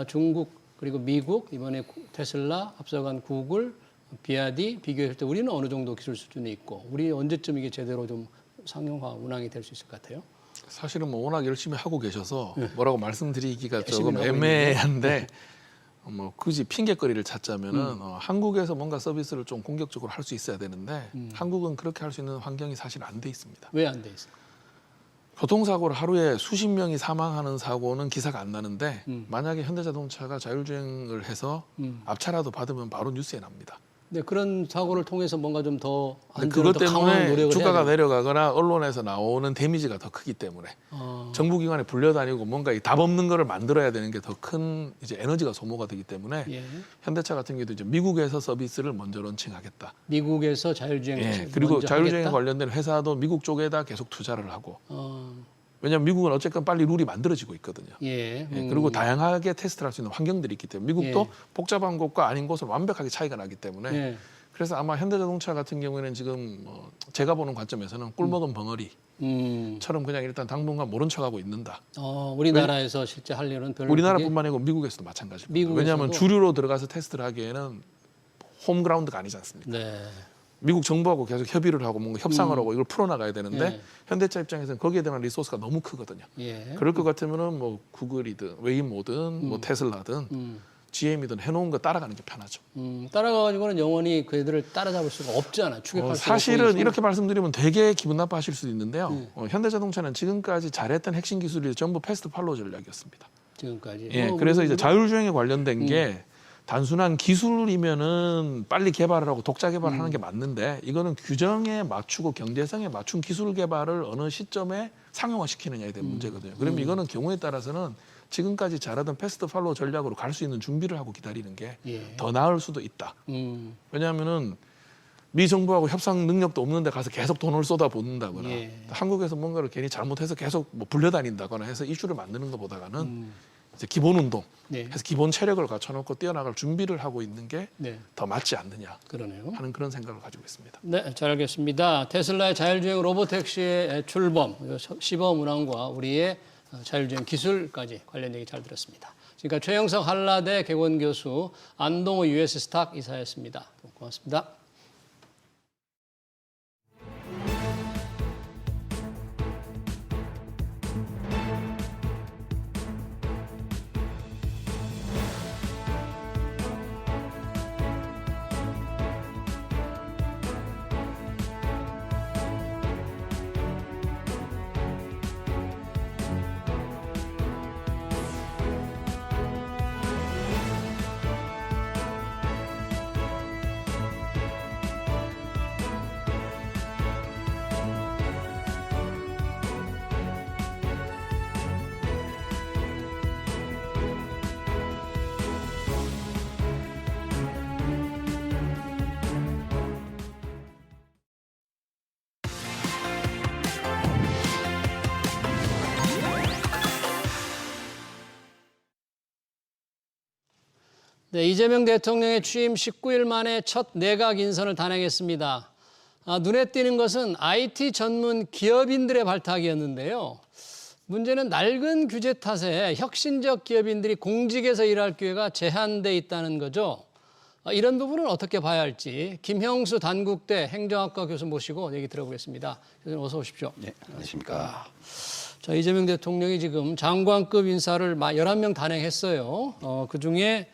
중국 그리고 미국 이번에 테슬라 앞서간 구글 비아디 비교했을 때 우리는 어느 정도 기술 수준이 있고 우리 언제쯤 이게 제대로 좀 상용화 운항이 될 수 있을 것 같아요? 사실은 뭐 워낙 열심히 하고 계셔서 뭐라고 말씀드리기가 열심히 조금 하고 애매한데 뭐 굳이 핑계거리를 찾자면은 한국에서 뭔가 서비스를 좀 공격적으로 할 수 있어야 되는데 한국은 그렇게 할 수 있는 환경이 사실 안 돼 있습니다. 왜 안 돼 있어요? 교통사고를 하루에 수십 명이 사망하는 사고는 기사가 안 나는데 만약에 현대자동차가 자율주행을 해서 앞차라도 받으면 바로 뉴스에 납니다. 네, 그런 사고를 통해서 뭔가 좀 더 그것 안전을 더 강화하는 때문에 노력을 주가가 해야 돼요. 내려가거나 언론에서 나오는 데미지가 더 크기 때문에 정부기관에 불려다니고 뭔가 이 답 없는 거를 만들어야 되는 게 더 큰 이제 에너지가 소모가 되기 때문에 예. 현대차 같은 경우도 이제 미국에서 서비스를 먼저 론칭하겠다. 미국에서 자율주행 예, 그리고 자율주행에 하겠다? 관련된 회사도 미국 쪽에다 계속 투자를 하고 어, 왜냐하면 미국은 어쨌건 빨리 룰이 만들어지고 있거든요. 예. 예, 그리고 다양하게 테스트를 할 수 있는 환경들이 있기 때문에 미국도 예. 복잡한 곳과 아닌 곳은 완벽하게 차이가 나기 때문에 예. 그래서 아마 현대자동차 같은 경우에는 지금 제가 보는 관점에서는 꿀먹은 벙어리처럼 그냥 일단 당분간 모른 척하고 있는다. 우리나라에서 실제 할 일은 별로 우리나라뿐만 아니고 미국에서도 마찬가지입니다. 미국에서도? 왜냐하면 주류로 들어가서 테스트를 하기에는 홈그라운드가 아니지 않습니까? 네. 미국 정부하고 계속 협의를 하고 뭔가 협상을 하고 이걸 풀어나가야 되는데 예. 현대차 입장에서는 거기에 대한 리소스가 너무 크거든요. 예. 그럴 것 같으면은 뭐 구글이든 웨이모든 뭐 테슬라든 GM이든 해놓은 거 따라가는 게 편하죠. 따라가가지고는 영원히 그 애들을 따라잡을 수가 없잖아. 추격할 수가 사실은 없고. 이렇게 말씀드리면 되게 기분 나빠하실 수도 있는데요. 현대자동차는 지금까지 잘했던 핵심 기술이 전부 패스트 팔로우 전략이었습니다. 지금까지. 예, 그래서 이제 자율주행에 관련된 게 단순한 기술이면은 빨리 개발을 하고 독자 개발을 하는 게 맞는데 이거는 규정에 맞추고 경제성에 맞춘 기술 개발을 어느 시점에 상용화시키느냐에 대한 문제거든요. 그러면 이거는 경우에 따라서는 지금까지 잘하던 패스트 팔로우 전략으로 갈 수 있는 준비를 하고 기다리는 게 더 나을 수도 있다. 왜냐하면은 미 정부하고 협상 능력도 없는데 가서 계속 돈을 쏟아붓는다거나 한국에서 뭔가를 괜히 잘못해서 계속 뭐 불려다닌다거나 해서 이슈를 만드는 것보다는 이제 기본 운동, 해서 기본 체력을 갖춰놓고 뛰어나갈 준비를 하고 있는 게 더 맞지 않느냐 그러네요. 하는 그런 생각을 가지고 있습니다. 네, 잘 알겠습니다. 테슬라의 자율주행 로보택시의 출범, 시범 운항과 우리의 자율주행 기술까지 관련 얘기 잘 들었습니다. 지금까지 최영석 한라대 개원 교수, 안동호 US 스탁 이사였습니다. 고맙습니다. 네, 이재명 대통령의 취임 19일 만에 첫 내각 인선을 단행했습니다. 눈에 띄는 것은 IT 전문 기업인들의 발탁이었는데요. 문제는 낡은 규제 탓에 혁신적 기업인들이 공직에서 일할 기회가 제한돼 있다는 거죠. 이런 부분은 어떻게 봐야 할지 김형수 단국대 행정학과 교수 모시고 얘기 들어보겠습니다. 교수님 어서 오십시오. 네, 안녕하십니까. 자, 이재명 대통령이 지금 장관급 인사를 11명 단행했어요. 그중에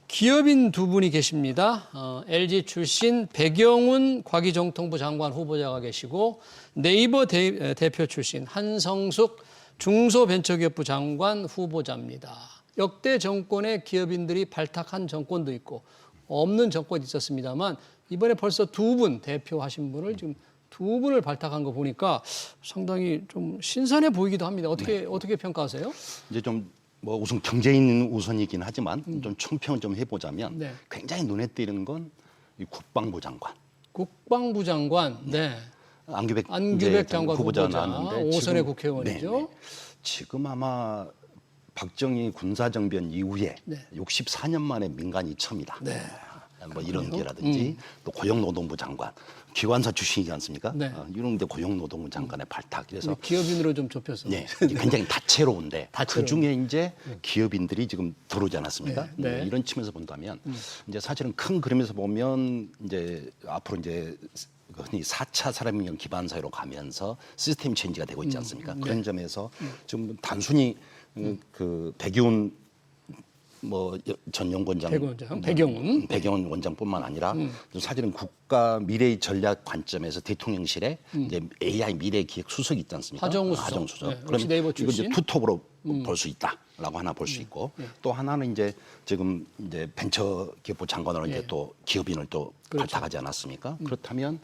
기업인 두 분이 계십니다. LG 출신 백영훈 과기정통부 장관 후보자가 계시고 네이버 대표 출신 한성숙 중소벤처기업부 장관 후보자입니다. 역대 정권의 기업인들이 발탁한 정권도 있고 없는 정권이 있었습니다만 이번에 벌써 두 분 대표하신 분을 지금 두 분을 발탁한 거 보니까 상당히 좀 신선해 보이기도 합니다. 어떻게 평가하세요? 이제 좀 뭐 우선 경제인 우선이긴 하지만 좀 총평을 좀 해보자면 굉장히 눈에 띄는 건 이 국방부 장관. 국방부 장관, 네. 안규백 장관 후보자 나왔는데 5선의 국회의원이죠. 네. 지금 아마 박정희 군사정변 이후에 64년 만에 민간이 처음이다. 뭐 이런 게라든지 또 고용노동부 장관, 기관사 출신이지 않습니까? 이런 데 고용노동부 장관의 발탁. 그래서 기업인으로 좀 좁혀서. 네, 굉장히 다채로운데 그 중에 이제 기업인들이 지금 들어오지 않았습니까? 이런 측면에서 본다면 이제 사실은 큰 그림에서 보면 이제 앞으로 이제 흔히 4차 산업혁명 기반 사회로 가면서 시스템 체인지가 되고 있지 않습니까? 그런 점에서 좀 단순히 그 백이훈 전 연구원장, 백영훈 원장뿐만 아니라 사실은 국가 미래 전략 관점에서 대통령실에 이제 AI 미래 기획 수석이 있지 않습니까? 하정우 수석. 네, 그럼 이거 이제 투톱으로 볼 수 있다라고 하나 볼 수 있고 또 하나는 이제 지금 이제 벤처기업부 장관으로 이제 또 기업인을 또 발탁하지 않았습니까? 그렇다면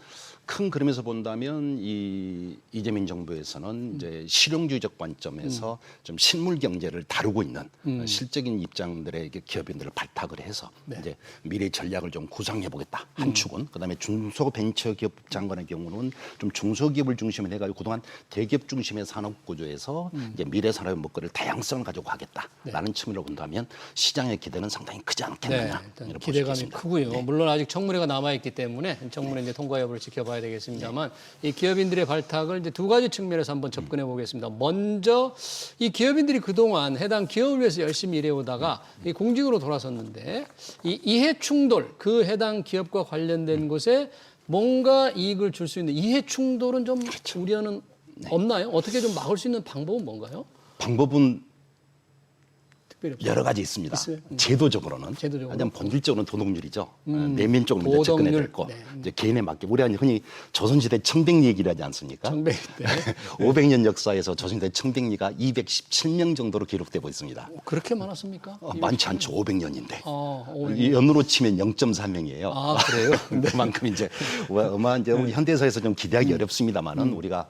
큰 그림에서 본다면 이 이재명 정부에서는 이제 실용주의적 관점에서 좀 실물 경제를 다루고 있는 실적인 입장들의 기업인들을 발탁을 해서 이제 미래 전략을 좀 구상해 보겠다 한 축은 그다음에 중소벤처기업 장관의 경우는 좀 중소기업을 중심으로 해가지고 그동안 대기업 중심의 산업 구조에서 이제 미래 산업의 먹거리를 다양성을 가지고 가겠다라는 측면으로 본다면 시장의 기대는 상당히 크지 않겠느냐 이렇게 기대감이 크고요. 물론 아직 청문회가 남아 있기 때문에 청문회 이제 통과 여부를 지켜봐야 되겠습니다만 이 기업인들의 발탁을 이제 두 가지 측면에서 한번 접근해 보겠습니다. 먼저 이 기업인들이 그동안 해당 기업을 위해서 열심히 일해오다가 이 공직으로 돌아섰는데 이 이해 충돌 그 해당 기업과 관련된 곳에 뭔가 이익을 줄 수 있는 이해 충돌은 좀 우려는 없나요? 어떻게 좀 막을 수 있는 방법은 뭔가요? 방법은 특별히 없어요? 여러 가지 있습니다. 있어요? 제도적으로는 하지만 본질적으로는 도덕률이죠. 내면적으로 이제 접근해야 도덕률. 될거 네. 이제 개인에 맞게 우리가 흔히 조선시대 청백리 얘기를 하지 않습니까? 청백 때 500년 역사에서 조선시대 청백리가 217명 정도로 기록되고 있습니다. 그렇게 많았습니까? 많지 않죠. 500년인데. 500년. 이 연으로 치면 0.4명이에요. 아, 그래요? 그만큼 이제 아마 이제 우리 현대사에서 좀 기대하기 어렵습니다만은 우리가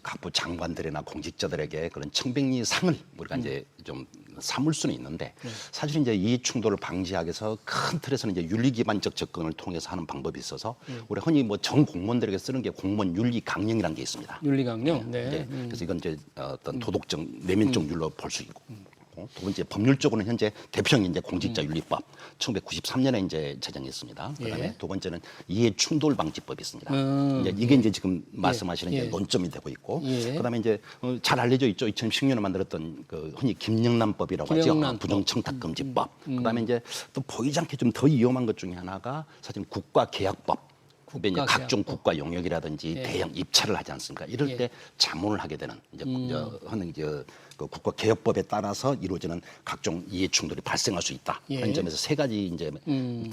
각부 장관들이나 공직자들에게 그런 청백리 상을 우리가 이제 좀 삼을 수는 있는데 사실 이제 이 충돌을 방지하기 위해서 큰 틀에서는 이제 윤리 기반적 접근을 통해서 하는 방법이 있어서 우리 흔히 뭐 전 공무원들에게 쓰는 게 공무원 윤리 강령이라는 게 있습니다. 윤리 강령. 네. 그래서 이건 이제 어떤 도덕적 내면적 윤리로 볼 수 있고. 두 번째 법률적으로는 현재 대표형이 이제 공직자윤리법 1993년에 이제 제정했습니다. 그다음에 예. 두 번째는 이해 충돌 방지법이 있습니다. 이게 이제 지금 말씀하시는 이제 논점이 되고 있고, 예. 그다음에 이제 잘 알려져 있죠. 2016년에 만들었던 그 흔히 김영란법이라고 김영란법. 하죠. 부정청탁금지법. 그다음에 이제 또 보이지 않게 좀 더 위험한 것 중에 하나가 사실 국가계약법. 이제 각종 국가 용역이라든지 예. 대형 입찰을 하지 않습니까? 이럴 예. 때 자문을 하게 되는 이제 하는 이제 그 국가 개혁법에 따라서 이루어지는 각종 이해 충돌이 발생할 수 있다. 예. 하는 점에서 세 가지 이제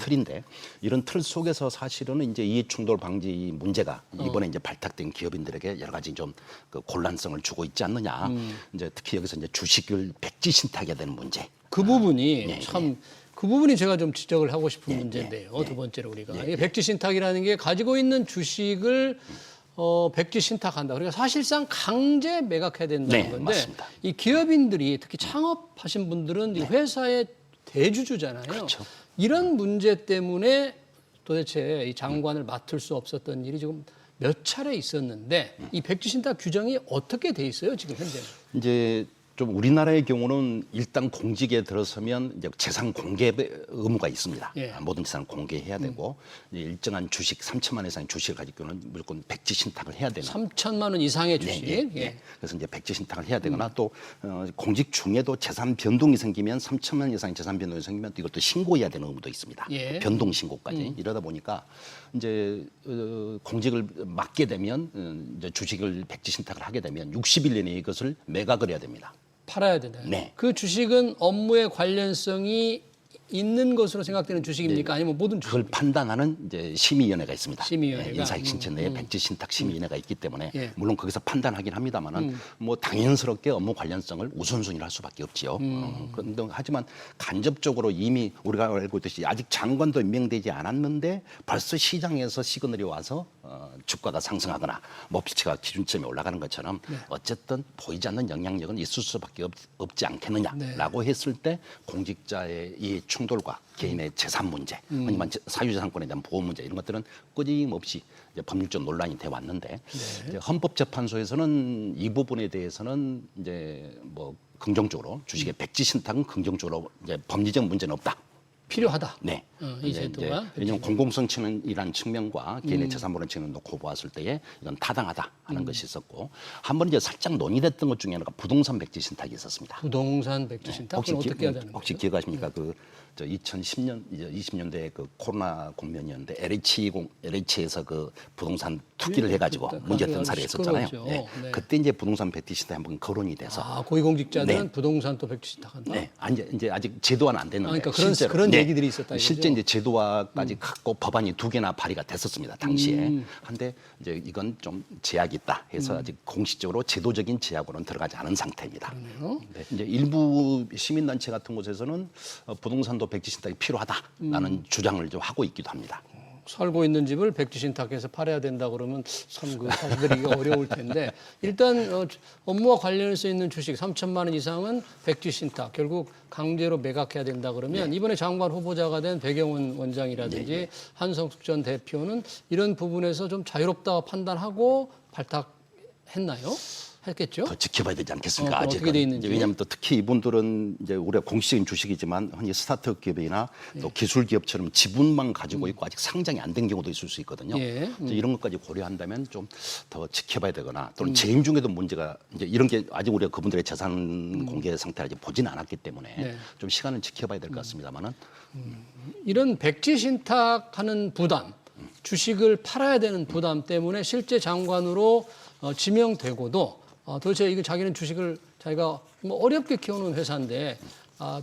틀인데 이런 틀 속에서 사실은 이제 이해 충돌 방지 문제가 이번에 이제 발탁된 기업인들에게 여러 가지 좀 그 곤란성을 주고 있지 않느냐. 이제 특히 여기서 이제 주식을 백지 신탁하게 되는 문제. 그 부분이 네, 참 그 부분이 제가 좀 지적을 하고 싶은 문제인데요. 두 번째로 우리가 이게 백지 신탁이라는 게 가지고 있는 주식을 백지 신탁한다. 그러니까 사실상 강제 매각해야 된다는 네, 건데 맞습니다. 이 기업인들이 특히 창업하신 분들은 이 회사의 대주주잖아요. 그렇죠. 이런 문제 때문에 도대체 이 장관을 맡을 수 없었던 일이 지금 몇 차례 있었는데 이 백지 신탁 규정이 어떻게 돼 있어요 지금 현재는? 이제 좀 우리나라의 경우는 일단 공직에 들어서면 이제 재산 공개 의무가 있습니다. 예. 모든 재산을 공개해야 되고 이제 일정한 주식 3천만 원 이상의 주식을 가지고 있는 무조건 백지 신탁을 해야 되는. 3천만 원 이상의 주식. 네. 그래서 이제 백지 신탁을 해야 되거나 또 공직 중에도 재산 변동이 생기면 3천만 원 이상의 재산 변동이 생기면 또 이것도 신고해야 되는 의무도 있습니다. 예. 변동 신고까지 이러다 보니까 이제 공직을 맡게 되면 이제 주식을 백지 신탁을 하게 되면 60일 내에 이것을 매각을 해야 됩니다. 팔아야 되나요? 네. 그 주식은 업무에 관련성이 있는 것으로 생각되는 주식입니까? 아니면 모든 주식? 그걸 판단하는 이제 심의위원회가 있습니다. 심의위원회가? 인사혁신처 내에 백지 신탁 심의위원회가 있기 때문에 예. 물론 거기서 판단하긴 합니다만은 뭐 당연스럽게 업무 관련성을 우선순위로 할 수밖에 없지요. 그런데 하지만 간접적으로 이미 우리가 알고 있듯이 아직 장관도 임명되지 않았는데 벌써 시장에서 시그널이 와서 주가가 상승하거나 목표치가 기준점에 올라가는 것처럼 어쨌든 보이지 않는 영향력은 있을 수밖에 없지 않겠느냐라고 했을 때 공직자의 이 충돌과 개인의 재산 문제, 아니면 사유재산권에 대한 보호 문제 이런 것들은 끊임없이 이제 법률적 논란이 돼 왔는데 이제 헌법재판소에서는 이 부분에 대해서는 이제 뭐 긍정적으로 주식의 백지 신탁은 긍정적으로 이제 법리적 문제는 없다. 필요하다. 네. 이 제도가. 왜냐하면 공공성이라는 측면과 개인의 재산 보는 측면을 놓고 보았을 때에 이건 타당하다 하는 것이 있었고 한 번 이제 살짝 논의됐던 것 중에 하나가 부동산 백지 신탁이 있었습니다. 부동산 백지 신탁 그건 어떻게 하자는 혹시 거죠? 기억하십니까? 그 2010년 이제 20년대에 그 코로나 국면이었는데 LH에서 그 부동산 투기를 해가지고 그때 문제였던 사례 있었잖아요. 시끄러웠죠. 네. 그때 이제 부동산 백지 신탁이 한번 거론이 돼서 고위공직자들은 네. 부동산 또 백지 신탁한다. 네, 이제 아직 제도화는 안 됐는데 그러니까 그런 실제로, 그런 얘기들이 있었다. 이거죠? 실제 이제 제도화까지 갖고 법안이 2개나 발의가 됐었습니다 당시에. 한데 이제 이건 좀 제약이 있다 해서 아직 공식적으로 제도적인 제약으로는 들어가지 않은 상태입니다. 네, 이제 일부 시민단체 같은 곳에서는 부동산도 백지 신탁이 필요하다라는 주장을 좀 하고 있기도 합니다. 살고 있는 집을 백지 신탁해서 팔아야 된다 그러면 참 그 받아들이기가 어려울 텐데 일단 업무와 관련해서 있는 주식 3천만 원 이상은 백지 신탁 결국 강제로 매각해야 된다 그러면 이번에 장관 후보자가 된 배경원 원장이라든지 한성숙 전 대표는 이런 부분에서 좀 자유롭다 판단하고 발탁했나요? 했겠죠? 더 지켜봐야 되지 않겠습니까? 어떻게 아직은. 돼 있는지. 왜냐하면 또 특히 이분들은 이제 우리가 공식적인 주식이지만 흔히 스타트업 기업이나 또 기술 기업처럼 지분만 가지고 있고 아직 상장이 안 된 경우도 있을 수 있거든요. 예. 이제 이런 것까지 고려한다면 좀 더 지켜봐야 되거나 또는 재임 중에도 문제가 이제 이런 게 아직 우리가 그분들의 재산 공개 상태를 아직 보지는 않았기 때문에 네. 좀 시간을 지켜봐야 될 것 같습니다만은 이런 백지 신탁하는 부담, 주식을 팔아야 되는 부담 때문에 실제 장관으로 지명되고도 도대체 이거 자기는 주식을 자기가 뭐 어렵게 키우는 회사인데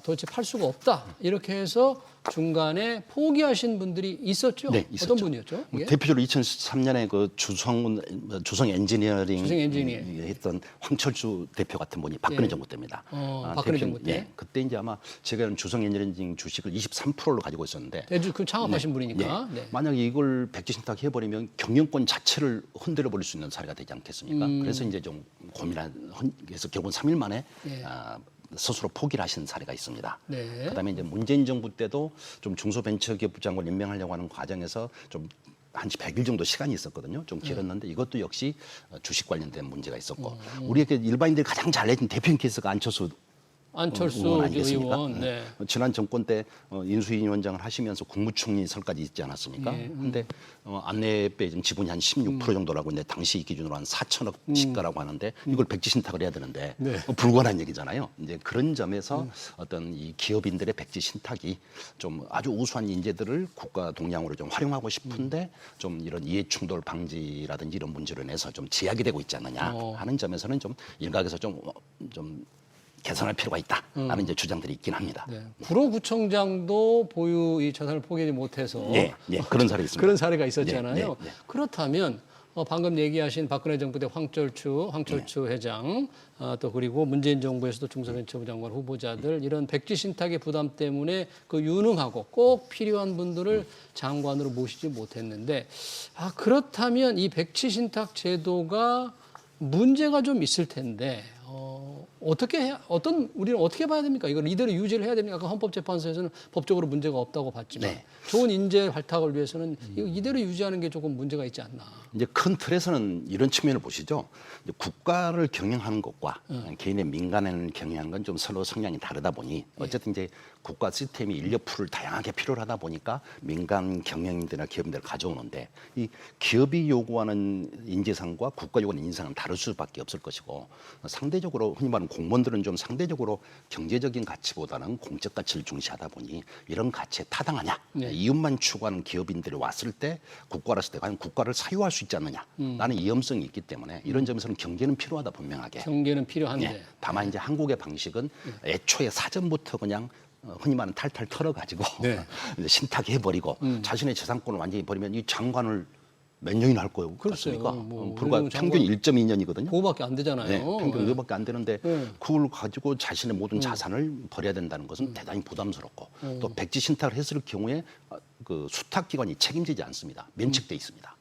도대체 팔 수가 없다. 이렇게 해서 중간에 포기하신 분들이 있었죠? 네, 있었죠. 어떤 분이었죠? 이게? 대표적으로 2013년에 그 주성 엔지니어링 했던 황철수 대표 같은 분이 박근혜 정부 때입니다. 박근혜 정부 때? 예, 그때 이제 아마 제가 주성 엔지니어링 주식을 23%를 가지고 있었는데 대주 그 창업하신 분이니까. 네. 네. 만약에 이걸 백지신탁 해버리면 경영권 자체를 흔들어 버릴 수 있는 사례가 되지 않겠습니까? 그래서 이제 좀 그래서 결국은 3일 만에 스스로 포기를 하신 사례가 있습니다. 네. 그다음에 이제 문재인 정부 때도 좀 중소벤처기업부 장관을 임명하려고 하는 과정에서 좀 한 100일 정도 시간이 있었거든요. 좀 길었는데 이것도 역시 주식 관련된 문제가 있었고 우리에게 일반인들이 가장 잘 내준 대표인 케이스가 안철수 의원 아니겠습니까? 의원. 네. 지난 정권 때 인수위 위원장을 하시면서 국무총리설까지 있지 않았습니까? 그런데 안내배 지분이 한 16% 정도라고 있는데 당시 기준으로 한 4천억 시가라고 하는데 이걸 백지신탁을 해야 되는데 불가능한 얘기잖아요. 이제 그런 점에서 어떤 이 기업인들의 백지신탁이 좀 아주 우수한 인재들을 국가 동향으로 좀 활용하고 싶은데 좀 이런 이해충돌 방지라든지 이런 문제로 인해서 좀 제약이 되고 있지 않느냐 하는 점에서는 좀 일각에서 좀 개선할 필요가 있다라는 이제 주장들이 있긴 합니다. 네. 구로구청장도 보유 이 자산을 포기하지 못해서 그런 사례 있습니다. 그런 사례가 있었잖아요. 네. 그렇다면 방금 얘기하신 박근혜 정부 때 황철수 회장 또 그리고 문재인 정부에서도 중소벤처부 장관 후보자들 이런 백지신탁의 부담 때문에 그 유능하고 꼭 필요한 분들을 장관으로 모시지 못했는데 그렇다면 이 백지신탁 제도가 문제가 좀 있을 텐데 우리는 어떻게 봐야 됩니까? 이걸 이대로 유지를 해야 됩니까? 아까 헌법재판소에서는 법적으로 문제가 없다고 봤지만 좋은 인재 활탁을 위해서는 이대로 유지하는 게 조금 문제가 있지 않나. 이제 큰 틀에서는 이런 측면을 보시죠. 이제 국가를 경영하는 것과 개인의 민간을 경영하는 건 좀 서로 성향이 다르다 보니 어쨌든 이제 국가 시스템이 인력풀을 다양하게 필요로 하다 보니까 민간 경영인들이나 기업인들을 가져오는데 이 기업이 요구하는 인재상과 국가 요구하는 인재상은 다를 수밖에 없을 것이고 상대적으로 흔히 말하는 공무원들은 좀 상대적으로 경제적인 가치보다는 공적 가치를 중시하다 보니 이런 가치에 타당하냐 이윤만 추구하는 기업인들이 왔을 때 국가로서 때 과연 국가를 사유할 수 있지 않느냐 라는 위험성이 있기 때문에 이런 점에서는 경계는 필요하다 분명하게. 경계는 필요한데. 다만 이제 한국의 방식은 애초에 사전부터 그냥 흔히 말하는 탈탈 털어가지고 신탁해버리고 자신의 재산권을 완전히 버리면 이 장관을 몇 년이나 할 거예요. 그렇습니까? 불과 평균 1.2년이거든요. 그거밖에 안 되잖아요. 네, 평균 그거밖에 안 되는데 그걸 가지고 자신의 모든 자산을 버려야 된다는 것은 대단히 부담스럽고 또 백지 신탁을 했을 경우에 그 수탁기관이 책임지지 않습니다. 면책돼 있습니다.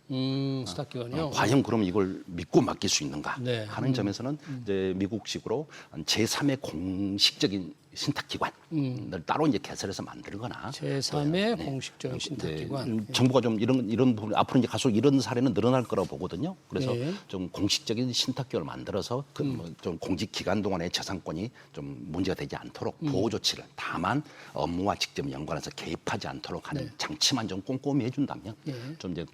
수탁기관이요? 과연 그럼 이걸 믿고 맡길 수 있는가 하는 점에서는 이제 미국식으로 제3의 공식적인 신탁기관을 따로 이제 개설해서 만들거나 제3의 공식적인 신탁기관. 정부가 좀 이런 부분 앞으로 이제 갈수록 이런 사례는 늘어날 거라고 보거든요. 그래서 좀 공식적인 신탁기관을 만들어서 좀 공직 기간 동안의 재산권이 좀 문제가 되지 않도록 보호 조치를 다만 업무와 직접 연관해서 개입하지 않도록 하는 장치만 좀 꼼꼼히 해준다면 좀 이제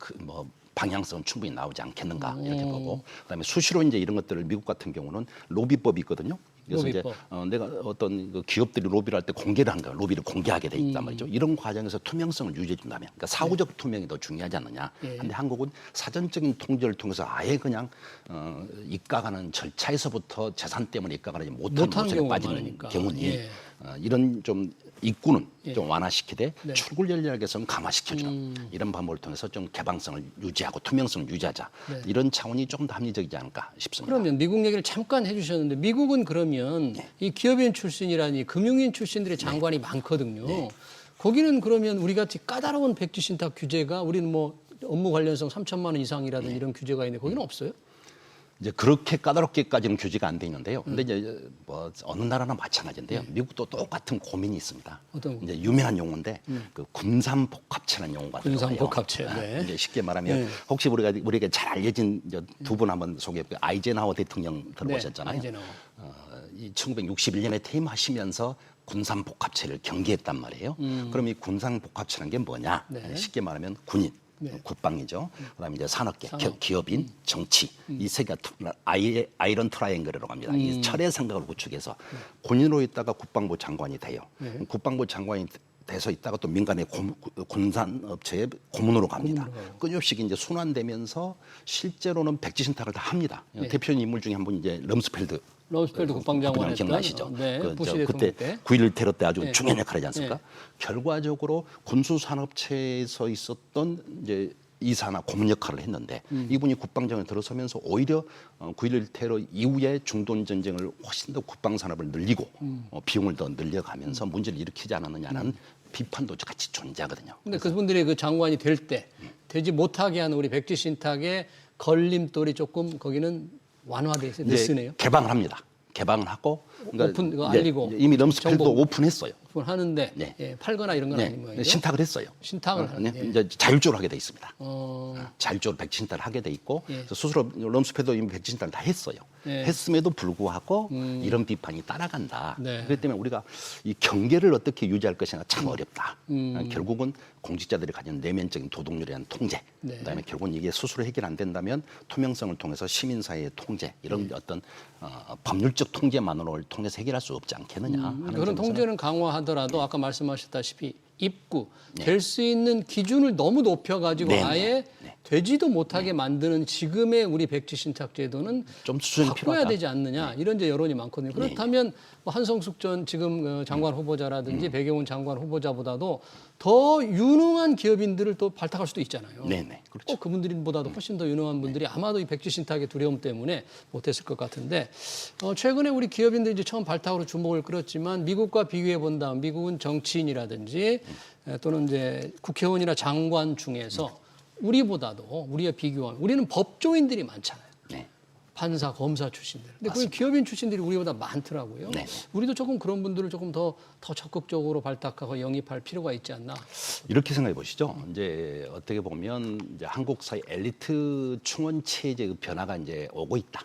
방향성은 충분히 나오지 않겠는가 이렇게 보고 그다음에 수시로 이제 이런 것들을 미국 같은 경우는 로비법이 있거든요. 그래서 로비법. 이제 내가 어떤 그 기업들이 로비를 할 때 공개를 한다, 로비를 공개하게 돼 있단 말이죠. 이런 과정에서 투명성을 유지해 준다면, 그러니까 사후적 투명이 더 중요하지 않느냐. 그런데 한국은 사전적인 통제를 통해서 아예 그냥 입각하는 절차에서부터 재산 때문에 입각하지 못하는 모습에 빠지는 경우니 이런 좀 입구는 좀 완화시키되 출구 전략에서는 강화시켜주는 이런 방법을 통해서 좀 개방성을 유지하고 투명성을 유지하자 이런 차원이 좀 더 합리적이지 않을까 싶습니다. 그러면 미국 얘기를 잠깐 해주셨는데 미국은 그러면 이 기업인 출신이라니 금융인 출신들의 장관이 많거든요. 거기는 그러면 우리 같이 까다로운 백지신탁 규제가 우리는 뭐 업무 관련성 3천만 원 이상이라든 이런 규제가 있는데 거기는 없어요? 이제 그렇게 까다롭게까지는 규제가 안 돼 있는데요. 근데 이제 뭐 어느 나라나 마찬가지인데요. 미국도 똑같은 고민이 있습니다. 어떤 이제 유명한 용어인데 그 군산복합체라는 용어가 들어가요. 군산복합체. 이제 쉽게 말하면 혹시 우리가 잘 알려진 두 분 한번 소개해볼게요. 아이젠하워 대통령 들어보셨잖아요. 아이젠하워. 이 1961년에 퇴임하시면서 군산복합체를 경계했단 말이에요. 그럼 이 군산복합체라는 게 뭐냐? 쉽게 말하면 군인. 국방이죠. 그다음에 이제 산업계, 기업인, 정치 이 세 개가 아이런 트라이앵글이라고 합니다. 이 철의 생각을 구축해서 군인으로 있다가 국방부 장관이 돼요. 국방부 장관이 돼서 있다가 또 민간의 군산업체에 고문으로 갑니다. 끊임없이 이제 순환되면서 실제로는 백지 신탁을 다 합니다. 대표적인 인물 중에 한 분 이제 럼스펠드 국방장관 기억나시죠? 부시 그때 대통령 때. 9.11 테러 때 아주 중요한 역할을 하지 않습니까? 결과적으로 군수산업체에서 있었던 이제 이사나 고문 역할을 했는데 이분이 국방장관에 들어서면서 오히려 9.11 테러 이후에 중동 전쟁을 훨씬 더 국방산업을 늘리고 비용을 더 늘려가면서 문제를 일으키지 않았느냐는 비판도 같이 존재하거든요. 근데 그분들이 그 장관이 될 때 되지 못하게 하는 우리 백지 신탁의 걸림돌이 조금 거기는 완화돼 있어요. 느슨해요. 개방을 합니다. 개방을 하고 오픈 그거 알리고 이미 럼스펠도 오픈했어요. 하는데 예, 팔거나 이런 건 아닌 모양이죠. 신탁을 했어요. 신탁을 하는 이제 자율적으로 하게 돼 있습니다. 어. 자율적으로 백지 신탁을 하게 돼 있고 예. 스스로 럼스펠도 이미 백지 신탁을 다 했어요. 예. 했음에도 불구하고 이런 비판이 따라간다. 네. 그렇기 때문에 우리가 이 경계를 어떻게 유지할 것이냐 참 어렵다. 결국은 공직자들이 가진 내면적인 도덕률에 대한 통제, 네. 그다음에 결국은 이게 스스로 해결 안 된다면 투명성을 통해서 시민사회의 통제 이런 어떤 법률적 통제만으로를 통해서 해결할 수 없지 않겠느냐 하는 그런 점에서는 통제는 강화하더라도 아까 말씀하셨다시피 입구 될 수 있는 기준을 너무 높여가지고 네, 아예 되지도 못하게 만드는 지금의 우리 백지 신탁 제도는 좀 수준이 바꿔야 필요하다. 되지 않느냐 이런 이제 여론이 많거든요. 그렇다면 뭐 한성숙 전 지금 장관 후보자라든지 배경훈 장관 후보자보다도 더 유능한 기업인들을 또 발탁할 수도 있잖아요. 네네 그렇죠. 꼭 그분들보다도 훨씬 더 유능한 분들이 아마도 이 백지 신탁의 두려움 때문에 못했을 것 같은데 최근에 우리 기업인들이 이제 처음 발탁으로 주목을 끌었지만 미국과 비교해 본다면 미국은 정치인이라든지 또는 이제 국회의원이나 장관 중에서 우리보다도 우리와 비교하면 우리는 법조인들이 많잖아요. 네. 판사, 검사 출신들. 근데 그 기업인 출신들이 우리보다 많더라고요. 네. 우리도 조금 그런 분들을 조금 더 적극적으로 발탁하고 영입할 필요가 있지 않나. 이렇게 생각해 보시죠. 이제 어떻게 보면 이제 한국 사회 엘리트 충원 체제의 변화가 이제 오고 있다.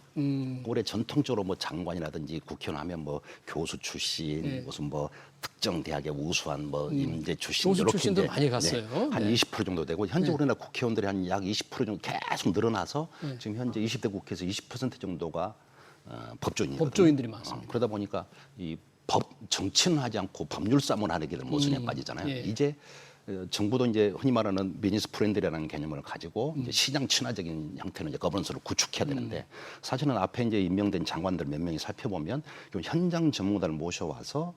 올해 전통적으로 뭐 장관이라든지 국회의원 하면 뭐 교수 출신, 무슨 뭐 특정 대학의 우수한 뭐 임대 출신 교수 이렇게 출신도 이제 많이 갔어요. 한 네. 20% 정도 되고 현재 우리나라 국회의원들이 한 약 20% 정도 계속 늘어나서 지금 현재 20대 국회에서 20% 정도가 법조인이거든요. 법조인들이 많습니다. 그러다 보니까 이 정치는 하지 않고 법률 싸움을 하는 게 모순에 빠지잖아요. 예. 이제 정부도 이제 흔히 말하는 비즈니스 프렌드라는 개념을 가지고 이제 시장 친화적인 형태는 이제 거버넌스를 구축해야 되는데 사실은 앞에 이제 임명된 장관들 몇 명이 살펴보면 좀 현장 전문가를 모셔와서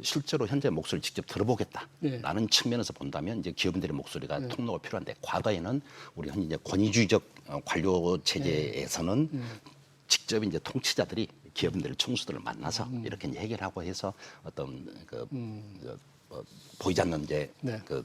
실제로 현재 목소리를 직접 들어보겠다라는 측면에서 본다면 이제 기업인들의 목소리가 통로가 필요한데 과거에는 우리 흔히 이제 권위주의적 관료 체제에서는 직접 이제 통치자들이 기업인들 총수들을 만나서 이렇게 이제 해결하고 해서 어떤 보이지 않는 이제 그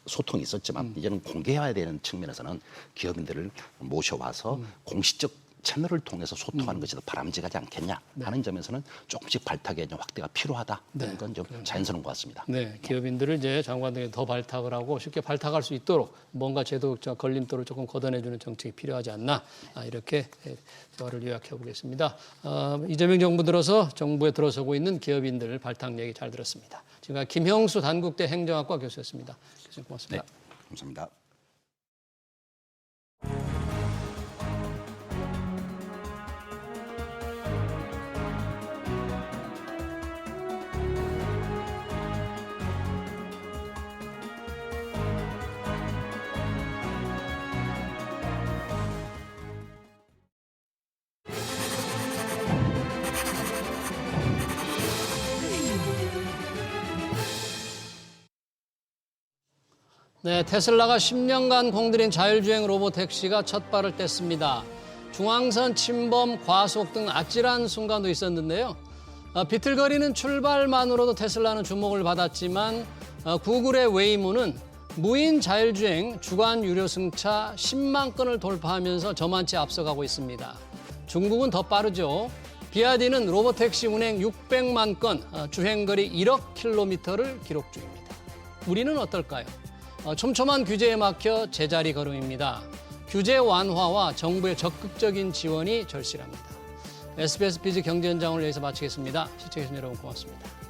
소통이 있었지만 이제는 공개해야 되는 측면에서는 기업인들을 모셔와서 공식적 채널을 통해서 소통하는 것이 더 바람직하지 않겠냐 하는 점에서는 조금씩 발탁의 확대가 필요하다는 건 좀 자연스러운 것 같습니다. 네, 기업인들을 이제 장관들이 더 발탁을 하고 쉽게 발탁할 수 있도록 뭔가 제도적 걸림돌을 조금 걷어내주는 정책이 필요하지 않나 이렇게 저를 요약해 보겠습니다. 이재명 정부 들어서 정부에 들어서고 있는 기업인들 발탁 얘기 잘 들었습니다. 지금까지 김형수 단국대 행정학과 교수였습니다. 교수님 고맙습니다. 네, 감사합니다. 네, 테슬라가 10년간 공들인 자율주행 로봇택시가 첫 발을 뗐습니다. 중앙선 침범, 과속 등 아찔한 순간도 있었는데요. 비틀거리는 출발만으로도 테슬라는 주목을 받았지만 구글의 웨이모는 무인 자율주행 주간 유료 승차 10만 건을 돌파하면서 저만치 앞서가고 있습니다. 중국은 더 빠르죠. 비아디는 로봇택시 운행 600만 건, 주행거리 1억 킬로미터를 기록 중입니다. 우리는 어떨까요? 촘촘한 규제에 막혀 제자리 걸음입니다. 규제 완화와 정부의 적극적인 지원이 절실합니다. SBS 비즈 경제 현장을 여기서 마치겠습니다. 시청해주신 여러분 고맙습니다.